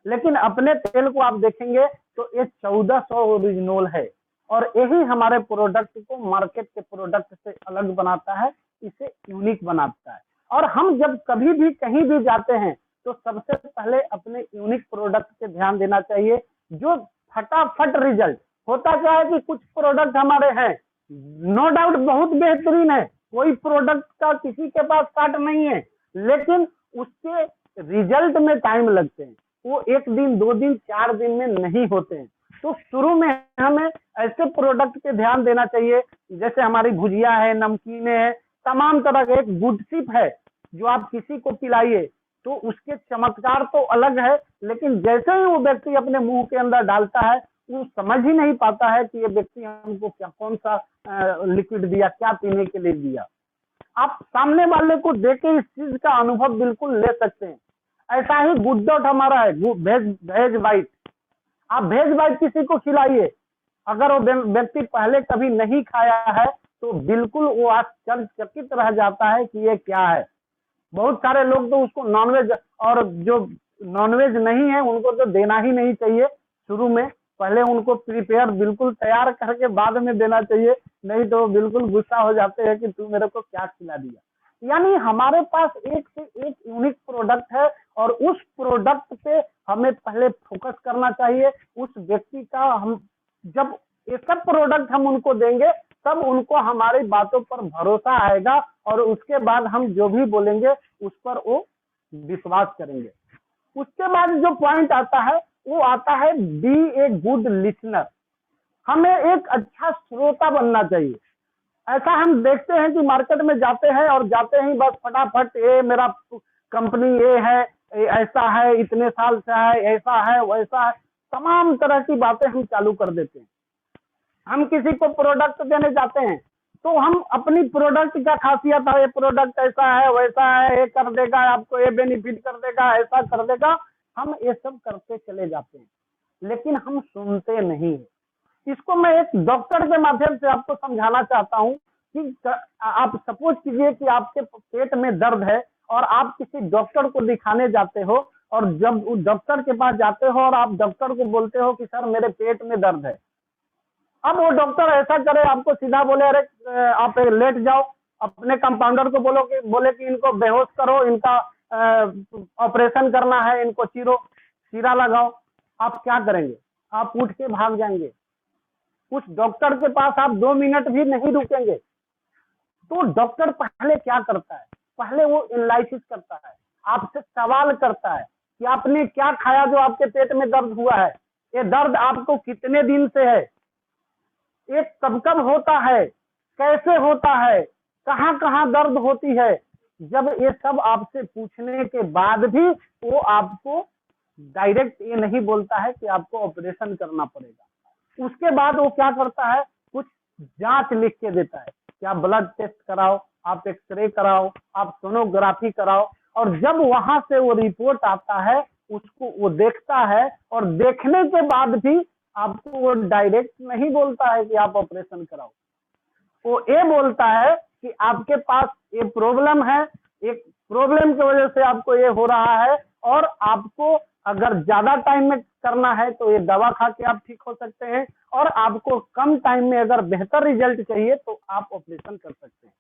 C: लेकिन अपने तेल को आप देखेंगे तो ये 1400 ओरिजिनल है और यही हमारे प्रोडक्ट को मार्केट के प्रोडक्ट से अलग बनाता है, इसे यूनिक बनाता है। और हम जब कभी भी कहीं भी जाते हैं तो सबसे पहले अपने यूनिक प्रोडक्ट पे ध्यान देना चाहिए, जो फटाफट रिजल्ट होता क्या है कि कुछ प्रोडक्ट हमारे हैं नो डाउट बहुत बेहतरीन है, कोई प्रोडक्ट का किसी के पास काट नहीं है, लेकिन उसके रिजल्ट में टाइम लगते हैं, वो 1 दिन 2 दिन 4 दिन में नहीं होते हैं। तो शुरू में हमें ऐसे प्रोडक्ट पे ध्यान देना चाहिए, जैसे हमारी भुजिया है, नमकीने है, तमाम तरह के, एक गुड सिप है जो आप किसी को पिलाइए तो उसके चमत्कार तो अलग है, लेकिन जैसे ही वो व्यक्ति अपने मुंह के अंदर डालता है वो समझ ही नहीं पाता है कि ये व्यक्ति हमको क्या, कौन सा लिक्विड दिया, क्या पीने के लिए दिया। आप सामने वाले को देख के इस चीज का अनुभव बिल्कुल ले सकते हैं। ऐसा ही गुड डॉट हमारा है, भेज बाइट। आप भेज बाइट किसी को खिलाइए, अगर वो व्यक्ति पहले कभी नहीं खाया है तो बिल्कुल वो आश्चर्यचकित रह जाता है कि ये क्या है। बहुत सारे लोग तो उसको नॉनवेज, और जो नॉनवेज नहीं है उनको तो देना ही नहीं चाहिए शुरू में, पहले उनको प्रिपेयर बिल्कुल तैयार करके बाद में देना चाहिए, नहीं तो बिल्कुल गुस्सा हो जाते हैं कि तू मेरे को क्या खिला दिया। यानी हमारे पास एक से एक यूनिक प्रोडक्ट है और उस प्रोडक्ट पे हमें पहले फोकस करना चाहिए। उस व्यक्ति का हम जब ये सब प्रोडक्ट हम उनको देंगे तब उनको हमारी बातों पर भरोसा आएगा और उसके बाद हम जो भी बोलेंगे उस पर वो विश्वास करेंगे। उसके बाद जो पॉइंट आता है वो आता है बी ए गुड लिसनर। हमें एक अच्छा श्रोता बनना चाहिए। ऐसा हम देखते हैं कि मार्केट में जाते हैं और जाते ही बस फटाफट ये मेरा कंपनी ये है, ऐसा है, इतने साल से है, ऐसा है, वैसा है, तमाम तरह की बातें हम चालू कर देते हैं। हम किसी को प्रोडक्ट देने जाते हैं तो हम अपनी प्रोडक्ट क्या खासियत है, ये प्रोडक्ट ऐसा है, वैसा है, ये कर देगा, आपको ये बेनिफिट कर देगा, ऐसा कर देगा, हम ये सब करते चले जाते हैं, लेकिन हम सुनते नहीं है। इसको मैं एक डॉक्टर के माध्यम से आपको समझाना चाहता हूँ कि आप सपोज कीजिए कि आपके पेट में दर्द है और आप किसी डॉक्टर को दिखाने जाते हो, और जब डॉक्टर के पास जाते हो और आप डॉक्टर को बोलते हो कि सर मेरे पेट में दर्द है, अब वो डॉक्टर ऐसा करे, आपको सीधा बोले अरे आप लेट जाओ, अपने कंपाउंडर को बोले कि इनको बेहोश करो, इनका ऑपरेशन करना है, इनको चीरा लगाओ, आप क्या करेंगे? आप उठ के भाग जाएंगे। उस डॉक्टर के पास आप 2 मिनट भी नहीं रुकेंगे। तो डॉक्टर पहले क्या करता है? पहले वो एनालिसिस करता है, आपसे सवाल करता है कि आपने क्या खाया जो आपके पेट में दर्द हुआ है, ये दर्द आपको कितने दिन से है, ये कब कब होता है, कैसे होता है, कहाँ कहाँ दर्द होती है। जब ये सब आपसे पूछने के बाद भी वो आपको डायरेक्ट ये नहीं बोलता है कि आपको ऑपरेशन करना पड़ेगा। उसके बाद वो क्या करता है, कुछ जांच लिख के देता है कि आप ब्लड टेस्ट कराओ, आप एक्सरे कराओ, आप सोनोग्राफी कराओ, और जब वहां से वो रिपोर्ट आता है उसको वो देखता है, और देखने के बाद भी आपको वो डायरेक्ट नहीं बोलता है कि आप ऑपरेशन कराओ। वो ये बोलता है कि आपके पास ये प्रॉब्लम है, एक प्रॉब्लम की वजह से आपको ये हो रहा है, और आपको अगर ज्यादा टाइम में करना है तो ये दवा खा के आप ठीक हो सकते हैं, और आपको कम टाइम में अगर बेहतर रिजल्ट चाहिए तो आप ऑपरेशन कर सकते हैं।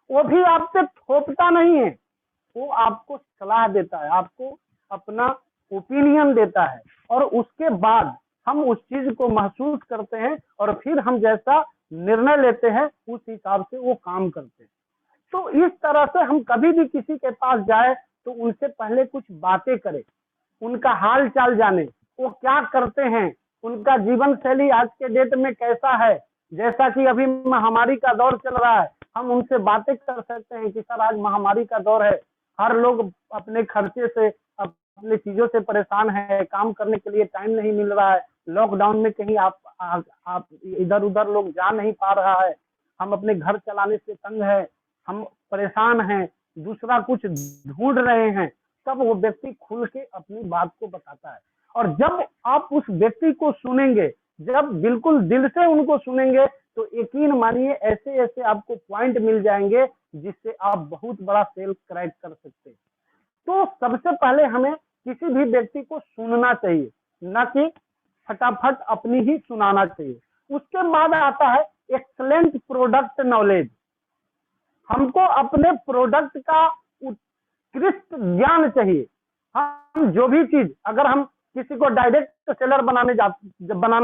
C: वो भी आपसे थोपता नहीं है, वो आपको सलाह देता है, आपको अपना ओपिनियन देता है, और उसके बाद हम उस चीज को महसूस करते हैं और फिर हम जैसा निर्णय लेते हैं उस हिसाब से वो काम करते हैं। तो इस तरह से हम कभी भी किसी के पास जाए तो उनसे पहले कुछ बातें करें, उनका हाल चाल जाने, वो क्या करते हैं, उनका जीवन शैली आज के डेट में कैसा है। जैसा कि अभी महामारी का दौर चल रहा है, हम उनसे बातें कर सकते हैं कि सर आज महामारी का दौर है, हर लोग अपने खर्चे से, अपने चीजों से परेशान है, काम करने के लिए टाइम नहीं मिल रहा है, लॉकडाउन में कहीं आप इधर उधर लोग जा नहीं पा रहा है, हम अपने घर चलाने से तंग है, हम परेशान हैं, दूसरा कुछ ढूंढ रहे हैं। तब वो व्यक्ति खुल के अपनी बात को बताता है। और जब आप उस व्यक्ति को सुनेंगे, जब बिल्कुल दिल से उनको सुनेंगे, तो यकीन मानिए ऐसे ऐसे आपको पॉइंट मिल जाएंगे जिससे आप बहुत बड़ा सेल क्रैक कर सकते हैं। तो सबसे पहले हमें किसी भी व्यक्ति को सुनना चाहिए, न कि फटाफट अपनी ही सुनाना चाहिए। उसके बाद आता है एक्सलेंट प्रोडक्ट नॉलेज। हमको अपने प्रोडक्ट का उत्कृष्ट ज्ञान चाहिए। हम जो भी चीज, अगर हम किसी को डायरेक्ट सेलर बनाना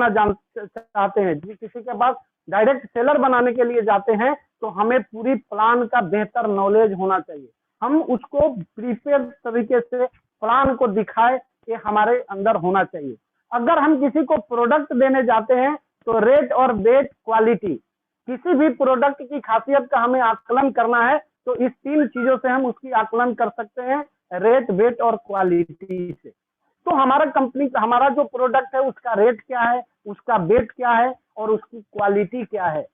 C: चाहते हैं, किसी के पास डायरेक्ट सेलर बनाने के लिए जाते हैं, तो हमें पूरी प्लान का बेहतर नॉलेज होना चाहिए। हम उसको प्रिपेयर तरीके से प्लान को दिखाए, ये हमारे अंदर होना चाहिए। अगर हम किसी को प्रोडक्ट देने जाते हैं, तो रेट और वेट क्वालिटी, किसी भी प्रोडक्ट की खासियत का हमें आकलन करना है, तो इस 3 चीजों से हम उसकी आकलन कर सकते हैं, रेट, वेट और क्वालिटी से। तो हमारा जो प्रोडक्ट है उसका रेट क्या है, उसका वेट क्या है और उसकी क्वालिटी क्या है।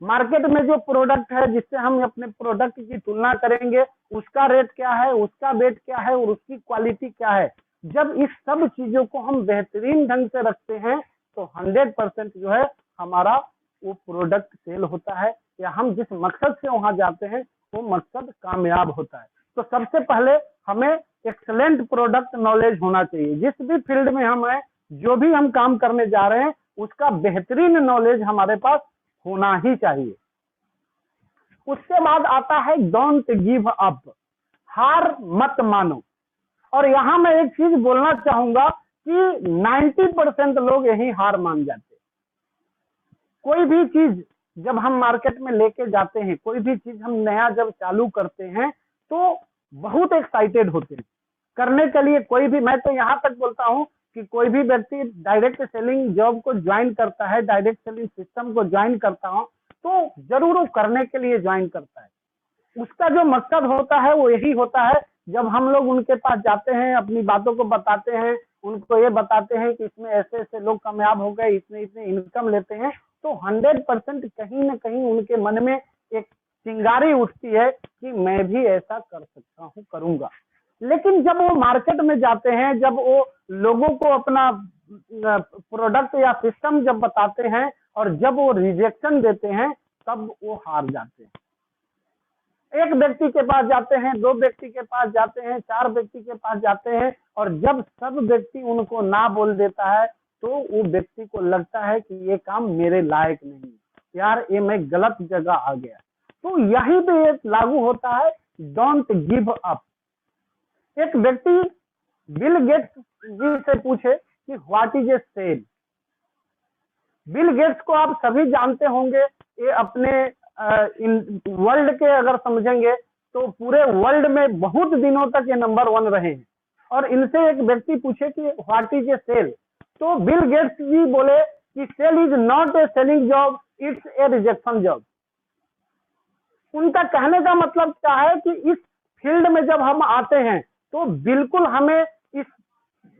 C: मार्केट में जो प्रोडक्ट है जिससे हम अपने प्रोडक्ट की तुलना करेंगे, उसका रेट क्या है, उसका वेट क्या है और उसकी क्वालिटी क्या है। जब इस सब चीजों को हम बेहतरीन ढंग से रखते हैं, तो 100% जो है हमारा वो प्रोडक्ट सेल होता है, या हम जिस मकसद से वहां जाते हैं वो मकसद कामयाब होता है। तो सबसे पहले हमें एक्सलेंट प्रोडक्ट नॉलेज होना चाहिए। जिस भी फील्ड में हम हैं, जो भी हम काम करने जा रहे हैं, उसका बेहतरीन नॉलेज हमारे पास होना ही चाहिए। उसके बाद आता है डोंट गिव अप, हार मत मानो। और यहां मैं एक चीज बोलना चाहूंगा कि 90% लोग यही हार मान जाते हैं। कोई भी चीज जब हम मार्केट में लेके जाते हैं, कोई भी चीज हम नया जब चालू करते हैं, तो बहुत एक्साइटेड होते हैं करने के लिए। कोई भी, मैं तो यहां तक बोलता हूं कि कोई भी व्यक्ति डायरेक्ट सेलिंग जॉब को ज्वाइन करता है, डायरेक्ट सेलिंग सिस्टम को ज्वाइन करता हो, तो जरूर वो करने के लिए ज्वाइन करता है। उसका जो मकसद होता है वो यही होता है। जब हम लोग उनके पास जाते हैं, अपनी बातों को बताते हैं, उनको ये बताते हैं कि इसमें ऐसे ऐसे लोग कामयाब हो गए, इसमें इतने इनकम लेते हैं, तो 100% कहीं ना कहीं उनके मन में एक चिंगारी उठती है कि मैं भी ऐसा कर सकता हूँ, करूंगा। लेकिन जब वो मार्केट में जाते हैं, जब वो लोगों को अपना प्रोडक्ट या सिस्टम जब बताते हैं और जब वो रिजेक्शन देते हैं, तब वो हार जाते हैं। एक व्यक्ति के पास जाते हैं, 2 व्यक्ति के पास जाते हैं, 4 व्यक्ति के पास जाते हैं, और जब सब व्यक्ति उनको ना बोल देता है, तो वो व्यक्ति को लगता है कि ये काम मेरे लायक नहीं, यार ये मैं गलत जगह आ गया। तो यही पे ये लागू होता है, डोंट गिव अप। एक व्यक्ति बिल गेट्स जी से पूछे कि what is a sale. Bill Gates को आप सभी जानते होंगे, ये अपने वर्ल्ड के अगर समझेंगे तो पूरे वर्ल्ड में बहुत दिनों तक ये नंबर 1 रहे हैं। और इनसे एक व्यक्ति पूछे कि व्हाट इज ए सेल, तो बिल गेट्स जी बोले कि sale is not a selling job, it's a rejection job. उनका कहने का मतलब क्या है कि इस फील्ड में जब हम आते हैं, तो बिल्कुल हमें इस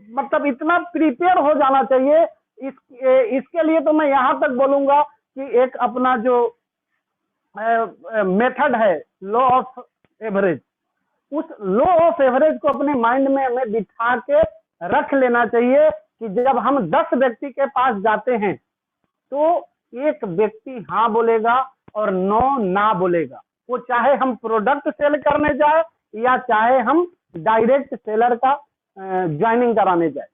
C: मतलब इतना प्रिपेयर हो जाना चाहिए। इसके लिए तो मैं यहां तक बोलूंगा कि एक अपना जो मेथड है लॉ ऑफ एवरेज, उस लॉ ऑफ एवरेज को अपने माइंड में हमें बिठा के रख लेना चाहिए कि जब हम 10 व्यक्ति के पास जाते हैं, तो एक व्यक्ति हाँ बोलेगा और 9 ना बोलेगा। वो चाहे हम प्रोडक्ट सेल करने जाए या चाहे हम डायरेक्ट सेलर का ज्वाइनिंग कराने जाए,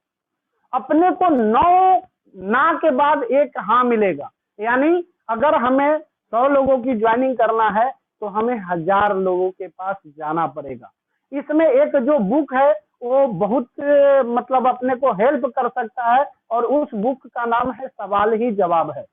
C: अपने को 9 ना के बाद एक हाँ मिलेगा। यानी अगर हमें 100 लोगों की ज्वाइनिंग करना है, तो हमें 1000 लोगों के पास जाना पड़ेगा। इसमें एक जो बुक है वो बहुत मतलब अपने को हेल्प कर सकता है, और उस बुक का नाम है सवाल ही जवाब है।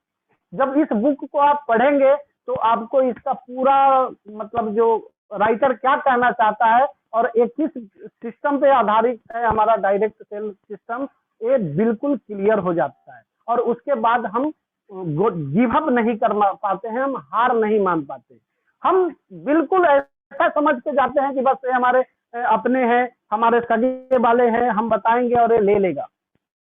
C: जब इस बुक को आप पढ़ेंगे, तो आपको इसका पूरा मतलब जो राइटर क्या कहना चाहता है और एक किस सिस्टम पे आधारित है हमारा डायरेक्ट सेल सिस्टम, ये बिल्कुल क्लियर हो जाता है। और उसके बाद हम गिव अप नहीं कर पाते हैं, हम हार नहीं मान पाते। हम बिल्कुल ऐसा समझ के जाते हैं कि बस ये हमारे अपने हैं, हमारे सगे वाले हैं, हम बताएंगे और ये ले लेगा।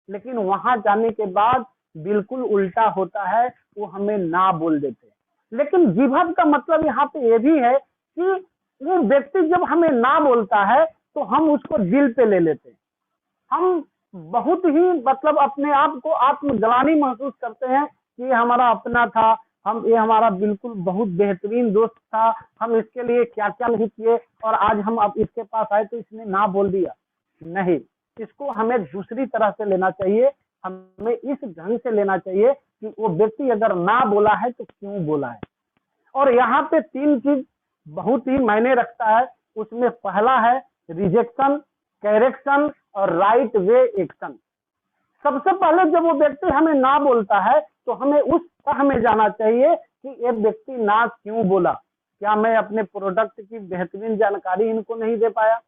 C: लेकिन वहां जाने के बाद बिल्कुल उल्टा होता है, वो हमें ना बोल देते हैं। लेकिन गिव अप का मतलब यहाँ पे ये भी है कि वो व्यक्ति जब हमें ना बोलता है, तो हम उसको दिल पे ले लेते हैं। हम बहुत ही मतलब अपने आप को आत्मग्लानि महसूस करते हैं कि ये हमारा अपना था, ये हमारा बिल्कुल बहुत बेहतरीन दोस्त था, हम इसके लिए क्या क्या नहीं किए और आज हम अब इसके पास आए तो इसने ना बोल दिया। नहीं, इसको हमें दूसरी तरह से लेना चाहिए। हमें इस ढंग से लेना चाहिए कि वो व्यक्ति अगर ना बोला है तो क्यों बोला है। और यहाँ पे 3 चीज बहुत ही मायने रखता है। उसमें पहला है रिजेक्शन, करेक्शन और राइट वे एक्शन। सबसे पहले जब वो व्यक्ति हमें ना बोलता है तो हमें उस तह में जाना चाहिए कि ये व्यक्ति ना क्यों बोला। क्या मैं अपने प्रोडक्ट की बेहतरीन जानकारी इनको नहीं दे पाया?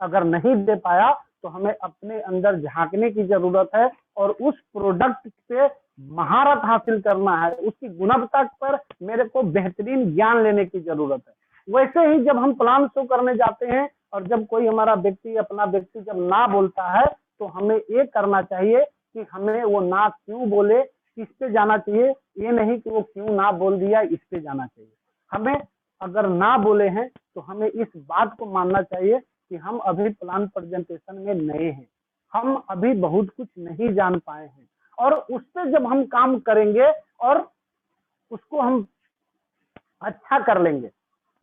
C: अगर नहीं दे पाया तो हमें अपने अंदर झांकने की जरूरत है और उस प्रोडक्ट से महारत हासिल करना है, उसकी गुणवत्ता पर मेरे को बेहतरीन ज्ञान लेने की जरूरत है। वैसे ही जब हम प्लान शो करने जाते हैं और जब कोई हमारा अपना व्यक्ति जब ना बोलता है तो हमें ये करना चाहिए कि हमें वो ना क्यों बोले, किस पे जाना चाहिए। ये नहीं कि वो क्यों ना बोल दिया, इस पे जाना चाहिए। हमें अगर ना बोले हैं तो हमें इस बात को मानना चाहिए कि हम अभी प्लान प्रेजेंटेशन में नए हैं, हम अभी बहुत कुछ नहीं जान पाए हैं और उस पे जब हम काम करेंगे और उसको हम अच्छा कर लेंगे,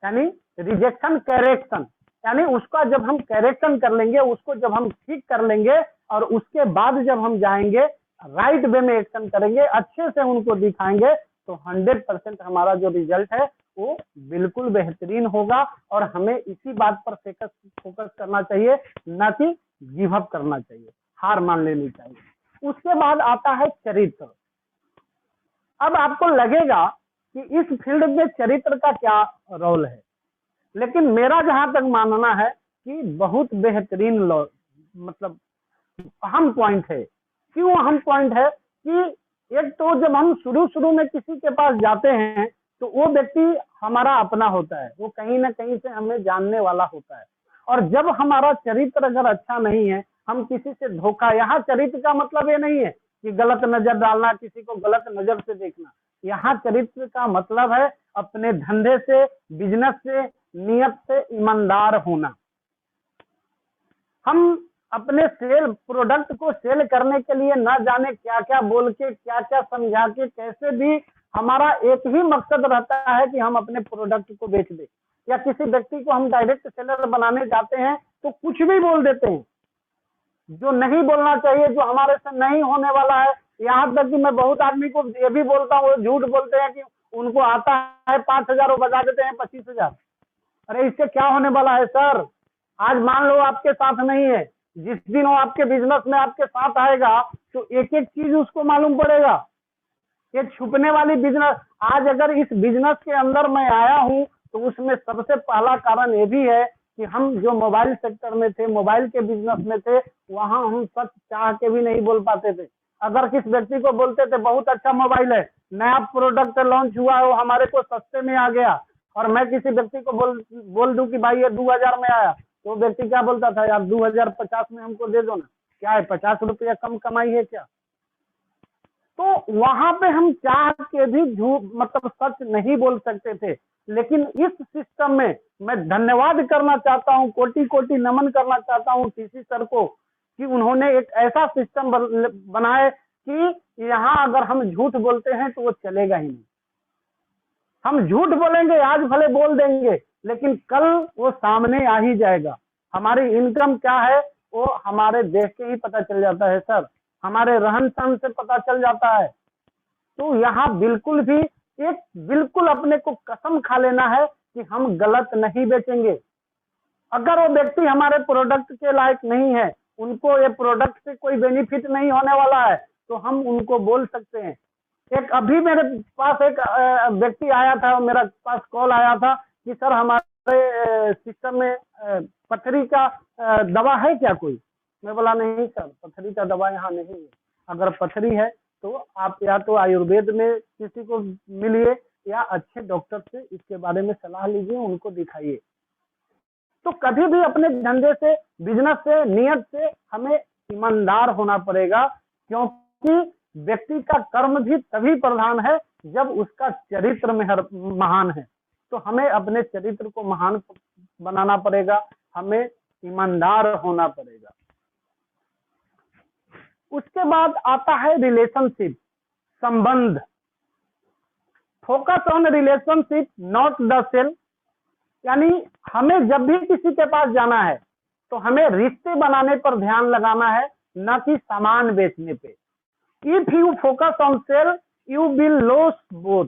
C: यानी रिजेक्शन करेक्शन, यानी उसका जब हम करेक्शन कर लेंगे, उसको जब हम ठीक कर लेंगे और उसके बाद जब हम जाएंगे राइट वे में एक्शन करेंगे, अच्छे से उनको दिखाएंगे तो 100% हमारा जो रिजल्ट है वो बिल्कुल बेहतरीन होगा। और हमें इसी बात पर फोकस करना चाहिए, ना कि गिव अप करना चाहिए, हार मान लेनी चाहिए। उसके बाद आता है चरित्र। अब आपको लगेगा कि इस फील्ड में चरित्र का क्या रोल है, लेकिन मेरा जहां तक मानना है कि बहुत बेहतरीन मतलब अहम पॉइंट है। क्यों अहम पॉइंट है कि एक तो जब हम शुरू में किसी के पास जाते हैं तो वो व्यक्ति हमारा अपना होता है, वो कहीं ना कहीं से हमें जानने वाला होता है। और जब हमारा चरित्र अगर अच्छा नहीं है, हम किसी से धोखा, यहाँ चरित्र का मतलब ये नहीं है कि गलत नजर डालना, किसी को गलत नजर से देखना। यहाँ चरित्र का मतलब है अपने धंधे से, बिजनेस से, नियत से ईमानदार होना। हम अपने प्रोडक्ट को सेल करने के लिए ना जाने क्या क्या बोल के, क्या क्या समझा के, कैसे भी हमारा एक ही मकसद रहता है कि हम अपने प्रोडक्ट को बेच दें। या किसी व्यक्ति को हम डायरेक्ट सेलर बनाने जाते हैं तो कुछ भी बोल देते हैं जो नहीं बोलना चाहिए, जो हमारे से नहीं होने वाला है। यहाँ तक कि मैं बहुत आदमी को ये भी बोलता हूँ, झूठ बोलते हैं कि उनको आता है 5,000, वो बजा देते हैं 25,000। अरे इससे क्या होने वाला है सर? आज मान लो आपके साथ नहीं है, जिस दिन वो आपके बिजनेस में आपके साथ आएगा तो एक एक चीज उसको मालूम पड़ेगा। ये छुपने वाली बिजनेस, आज अगर इस बिजनेस के अंदर मैं आया हूं तो उसमें सबसे पहला कारण ये भी है कि हम जो मोबाइल सेक्टर में थे, मोबाइल के बिजनेस में थे, वहां हम सच चाह के भी नहीं बोल पाते थे। अगर किस व्यक्ति को बोलते थे बहुत अच्छा मोबाइल है, नया प्रोडक्ट लॉन्च हुआ है, वो हमारे को सस्ते में आ गया, और मैं किसी व्यक्ति को बोल दूं कि भाई ये 2,000 में आया, तो व्यक्ति क्या बोलता था, यार 2,050 में हमको दे दो ना, क्या है 50 रुपया कम कमाई है क्या? तो वहां पे हम चाह के भी झूठ मतलब सच नहीं बोल सकते थे। लेकिन इस सिस्टम में मैं धन्यवाद करना चाहता हूं, कोटि कोटि नमन करना चाहता हूं टीसी सर को कि उन्होंने एक ऐसा सिस्टम बनाए कि यहाँ अगर हम झूठ बोलते हैं तो वो चलेगा ही नहीं। हम झूठ बोलेंगे, आज भले बोल देंगे, लेकिन कल वो सामने आ ही जाएगा। हमारी इनकम क्या है वो हमारे देख के ही पता चल जाता है सर, हमारे रहन सहन से पता चल जाता है। तो यहाँ बिल्कुल अपने को कसम खा लेना है कि हम गलत नहीं बेचेंगे। अगर वो व्यक्ति हमारे प्रोडक्ट के लायक नहीं है, उनको ये प्रोडक्ट से कोई बेनिफिट नहीं होने वाला है, तो हम उनको बोल सकते हैं। एक अभी मेरे पास एक व्यक्ति आया था, मेरा पास कॉल आया था कि सर हमारे सिस्टम में पथरी का दवा है क्या कोई? मैं बोला नहीं सर, पथरी का दवा यहाँ नहीं है। अगर पथरी है तो आप या तो आयुर्वेद में किसी को मिलिए या अच्छे डॉक्टर से इसके बारे में सलाह लीजिए, उनको दिखाइए। तो कभी भी अपने धंधे से, बिजनेस से, नियत से हमें ईमानदार होना पड़ेगा, क्योंकि व्यक्ति का कर्म भी तभी प्रधान है जब उसका चरित्र महान है। तो हमें अपने चरित्र को महान बनाना पड़ेगा, हमें ईमानदार होना पड़ेगा। उसके बाद आता है रिलेशनशिप, संबंध। Focus on relationship not the sale, यानी हमें जब भी किसी के पास जाना है तो हमें रिश्ते बनाने पर ध्यान लगाना है, न कि सामान बेचने पे। If you focus on sale you will loss both.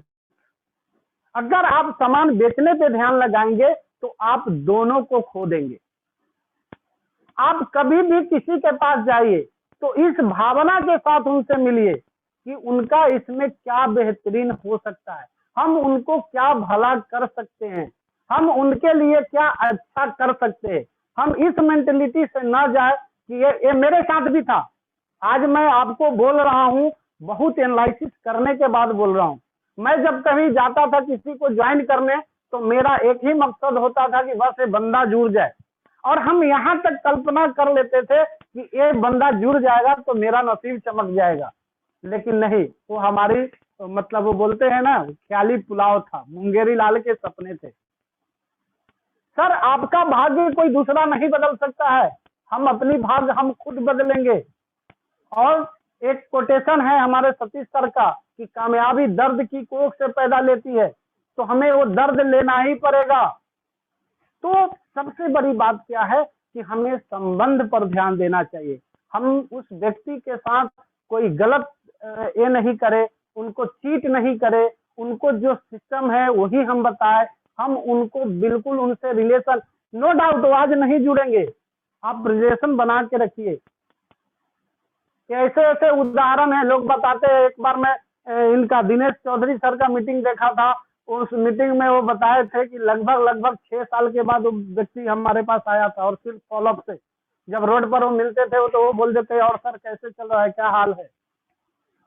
C: अगर आप सामान बेचने पे ध्यान लगाएंगे तो आप दोनों को खो देंगे। आप कभी भी किसी के पास जाइए तो इस भावना के साथ उनसे मिलिए कि उनका इसमें क्या बेहतरीन हो सकता है, हम उनको क्या भला कर सकते हैं, हम उनके लिए क्या अच्छा कर सकते हैं। हम इस मेंटेलिटी से ना जाए कि ये मेरे साथ भी था। आज मैं आपको बोल रहा हूँ, बहुत एनालिसिस करने के बाद बोल रहा हूँ। मैं जब कभी जाता था किसी को ज्वाइन करने तो मेरा एक ही मकसद होता था कि बस ये बंदा जुड़ जाए, और हम यहाँ तक कल्पना कर लेते थे कि ये बंदा जुड़ जाएगा तो मेरा नसीब चमक जाएगा। लेकिन नहीं, वो हमारी मतलब वो बोलते हैं ना, ख्याली पुलाव था, मुंगेरी लाल के सपने थे। सर आपका भाग्य कोई दूसरा नहीं बदल सकता है, हम अपनी भाग्य हम खुद बदलेंगे। और एक कोटेशन है हमारे सतीश सर का कि कामयाबी दर्द की कोख से पैदा लेती है, तो हमें वो दर्द लेना ही पड़ेगा। तो सबसे बड़ी बात क्या है कि हमें संबंध पर ध्यान देना चाहिए। हम उस व्यक्ति के साथ कोई गलत ये नहीं करे, उनको चीट नहीं करे, उनको जो सिस्टम है वही हम बताए, हम उनको बिल्कुल उनसे रिलेशन, नो डाउट वो आज नहीं जुड़ेंगे, आप रिलेशन बना के रखिए। ऐसे ऐसे उदाहरण है, लोग बताते हैं। एक बार मैं इनका दिनेश चौधरी सर का मीटिंग देखा था, उस मीटिंग में वो बताए थे कि लगभग 6 साल के बाद वो व्यक्ति हमारे पास आया था, और सिर्फ फॉलोअप से जब रोड पर वो मिलते थे तो वो बोल देते और सर कैसे चल रहा है, क्या हाल है।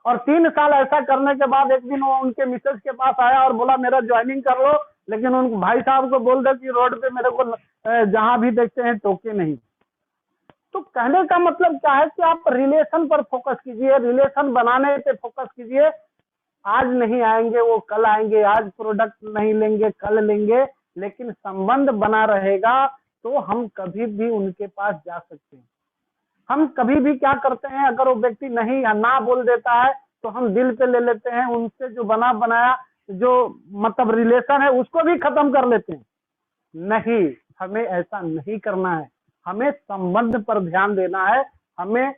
C: और 3 साल ऐसा करने के बाद एक दिन वो उनके मिसेज के पास आया और बोला मेरा ज्वाइनिंग कर लो, लेकिन उन भाई साहब को बोल दो कि रोड पे मेरे को जहां भी देखते हैं टोके नहीं। तो कहने का मतलब क्या है कि आप रिलेशन पर फोकस कीजिए, रिलेशन बनाने पे फोकस कीजिए। आज नहीं आएंगे वो कल आएंगे, आज प्रोडक्ट नहीं लेंगे कल लेंगे, लेकिन संबंध बना रहेगा तो हम कभी भी उनके पास जा सकते हैं। हम कभी भी क्या करते हैं, अगर वो व्यक्ति नहीं ना बोल देता है तो हम दिल पे ले लेते हैं, उनसे जो बना बनाया जो मतलब रिलेशन है उसको भी खत्म कर लेते हैं। नहीं, हमें ऐसा नहीं करना है, हमें संबंध पर ध्यान देना है। हमें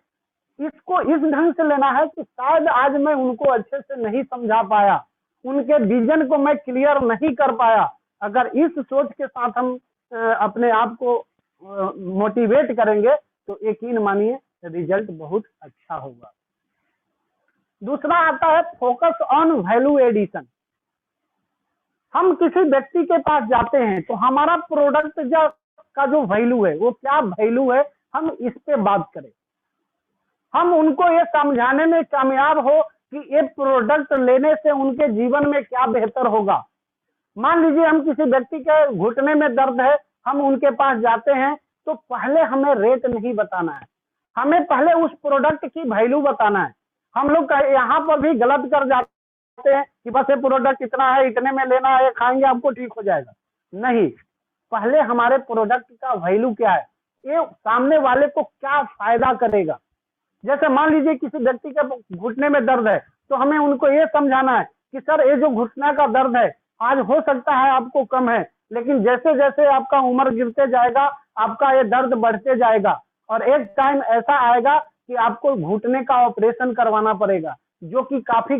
C: इसको इस ढंग से लेना है कि शायद आज मैं उनको अच्छे से नहीं समझा पाया, उनके विजन को मैं क्लियर नहीं कर पाया। अगर इस सोच के साथ हम अपने आप को मोटिवेट करेंगे तो यकीन मानिए रिजल्ट बहुत अच्छा होगा। दूसरा आता है फोकस ऑन वैल्यू एडिशन। हम किसी व्यक्ति के पास जाते हैं तो हमारा प्रोडक्ट का जो वैल्यू है वो क्या वैल्यू है, हम इस पे बात करें। हम उनको ये समझाने में कामयाब हो कि ये प्रोडक्ट लेने से उनके जीवन में क्या बेहतर होगा। मान लीजिए हम किसी व्यक्ति के घुटने में दर्द है, हम उनके पास जाते हैं तो पहले हमें रेट नहीं बताना है, हमें पहले उस प्रोडक्ट की वैल्यू बताना है। हम लोग यहाँ पर भी गलत कर जाते हैं कि बस ये प्रोडक्ट इतना है, इतने में लेना है, खाएंगे आपको ठीक हो जाएगा। नहीं, पहले हमारे प्रोडक्ट का वैल्यू क्या है, ये सामने वाले को क्या फायदा करेगा। जैसे मान लीजिए किसी व्यक्ति के घुटने में दर्द है तो हमें उनको ये समझाना है कि सर ये जो घुटना का दर्द है आज हो सकता है आपको कम है, लेकिन जैसे जैसे आपका उम्र गिरते जाएगा आपका ये दर्द बढ़ते जाएगा, और एक टाइम ऐसा आएगा कि आपको घुटने का ऑपरेशन करवाना पड़ेगा जो कि काफी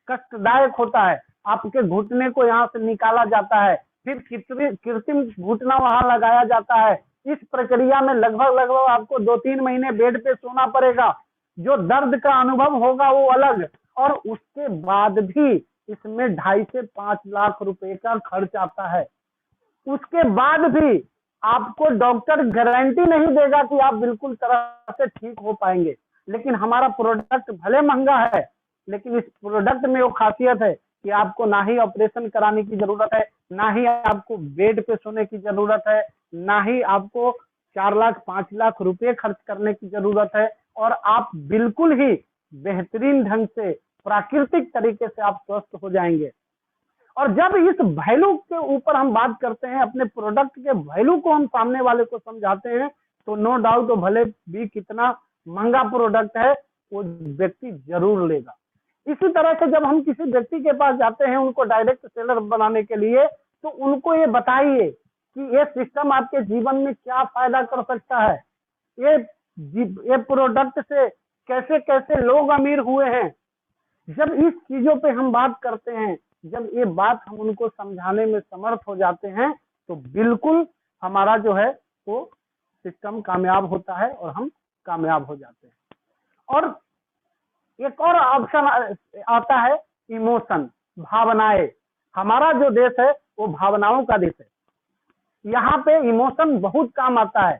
C: कष्टदायक होता है। आपके घुटने को यहाँ से निकाला जाता है, फिर कृत्रिम घुटना वहां लगाया जाता है। इस प्रक्रिया में लगभग आपको 2-3 महीने बेड पे सोना पड़ेगा। जो दर्द का अनुभव होगा वो अलग, और उसके बाद भी इसमें 2.5 से 5 लाख रुपए का खर्च आता है। उसके बाद भी आपको डॉक्टर गारंटी नहीं देगा कि आप बिल्कुल तरह से ठीक हो पाएंगे। लेकिन हमारा प्रोडक्ट भले महंगा है, लेकिन इस प्रोडक्ट में वो खासियत है कि आपको ना ही ऑपरेशन कराने की जरूरत है, ना ही आपको बेड पे सोने की जरूरत है, ना ही आपको 4 लाख 5 लाख रुपए खर्च करने की जरूरत है, और आप बिल्कुल ही बेहतरीन ढंग से प्राकृतिक तरीके से आप स्वस्थ हो जाएंगे। और जब इस वैल्यू के ऊपर हम बात करते हैं, अपने प्रोडक्ट के वैल्यू को हम सामने वाले को समझाते हैं, तो नो डाउट वो भले भी कितना महंगा प्रोडक्ट है वो व्यक्ति जरूर लेगा। इसी तरह से जब हम किसी व्यक्ति के पास जाते हैं उनको डायरेक्ट सेलर बनाने के लिए, तो उनको ये बताइए कि ये सिस्टम आपके जीवन में क्या फायदा कर सकता है, ये प्रोडक्ट से कैसे कैसे लोग अमीर हुए हैं। जब इस चीजों पे हम बात करते हैं, जब ये बात हम उनको समझाने में समर्थ हो जाते हैं, तो बिल्कुल हमारा जो है वो सिस्टम कामयाब होता है और हम कामयाब हो जाते हैं। और एक और ऑप्शन आता है इमोशन, भावनाएं। हमारा जो देश है वो भावनाओं का देश है। यहाँ पे इमोशन बहुत काम आता है।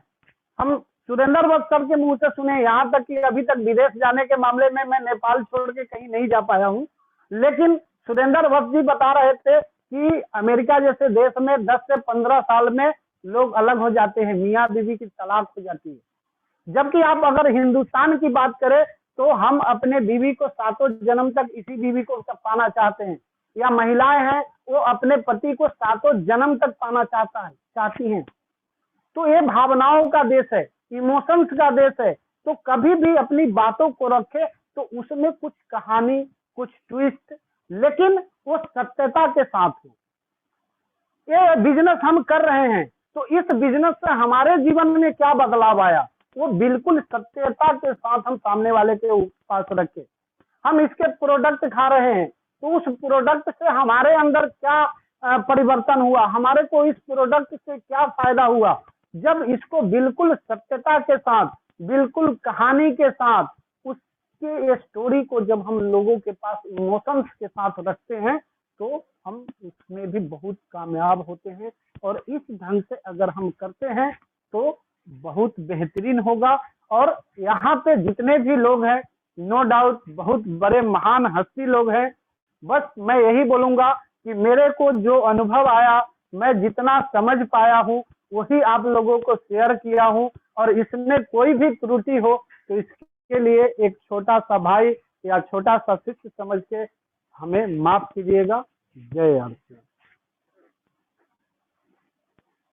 C: हम सुरेंद्र वत्स सर के मुंह से सुने, यहाँ तक कि अभी तक विदेश जाने के मामले में मैं नेपाल छोड़ के कहीं नहीं जा पाया हूँ, लेकिन सुरेंद्र वत्स जी बता रहे थे कि अमेरिका जैसे देश में 10 से 15 साल में लोग अलग हो जाते हैं, मियाँ बीवी की तलाक हो जाती है। जबकि आप अगर हिंदुस्तान की बात करें तो हम अपने बीवी को 7 जन्म तक इसी बीवी को पाना चाहते हैं, या महिलाएं हैं वो अपने पति को 7 जन्म तक पाना चाहती हैं। तो ये भावनाओं का देश है, इमोशंस का देश है। तो कभी भी अपनी बातों को रखे तो उसमें कुछ कहानी, कुछ ट्विस्ट, लेकिन वो सत्यता के साथ हो। ये बिजनेस हम कर रहे हैं तो इस बिजनेस से हमारे जीवन में क्या बदलाव आया, वो बिल्कुल सत्यता के साथ हम सामने वाले के पास रखें। हम इसके प्रोडक्ट खा रहे हैं तो उस प्रोडक्ट से हमारे अंदर क्या परिवर्तन हुआ, हमारे को इस प्रोडक्ट से क्या फायदा हुआ। जब इसको बिल्कुल सत्यता के साथ, बिल्कुल कहानी के साथ, उसके स्टोरी को जब हम लोगों के पास इमोशंस के साथ रखते हैं तो हम उसमें भी बहुत कामयाब होते हैं। और इस ढंग से अगर हम करते हैं तो बहुत बेहतरीन होगा। और यहाँ पे जितने भी लोग हैं, नो डाउट बहुत बड़े महान हस्ती लोग हैं। बस मैं यही बोलूंगा कि मेरे को जो अनुभव आया, मैं जितना समझ पाया हूँ वही आप लोगों को शेयर किया हूँ। और इसमें कोई भी त्रुटि हो तो इसके लिए एक छोटा सा भाई या छोटा सा शिष्य समझ के हमें माफ कीजिएगा। जय अर्जुन।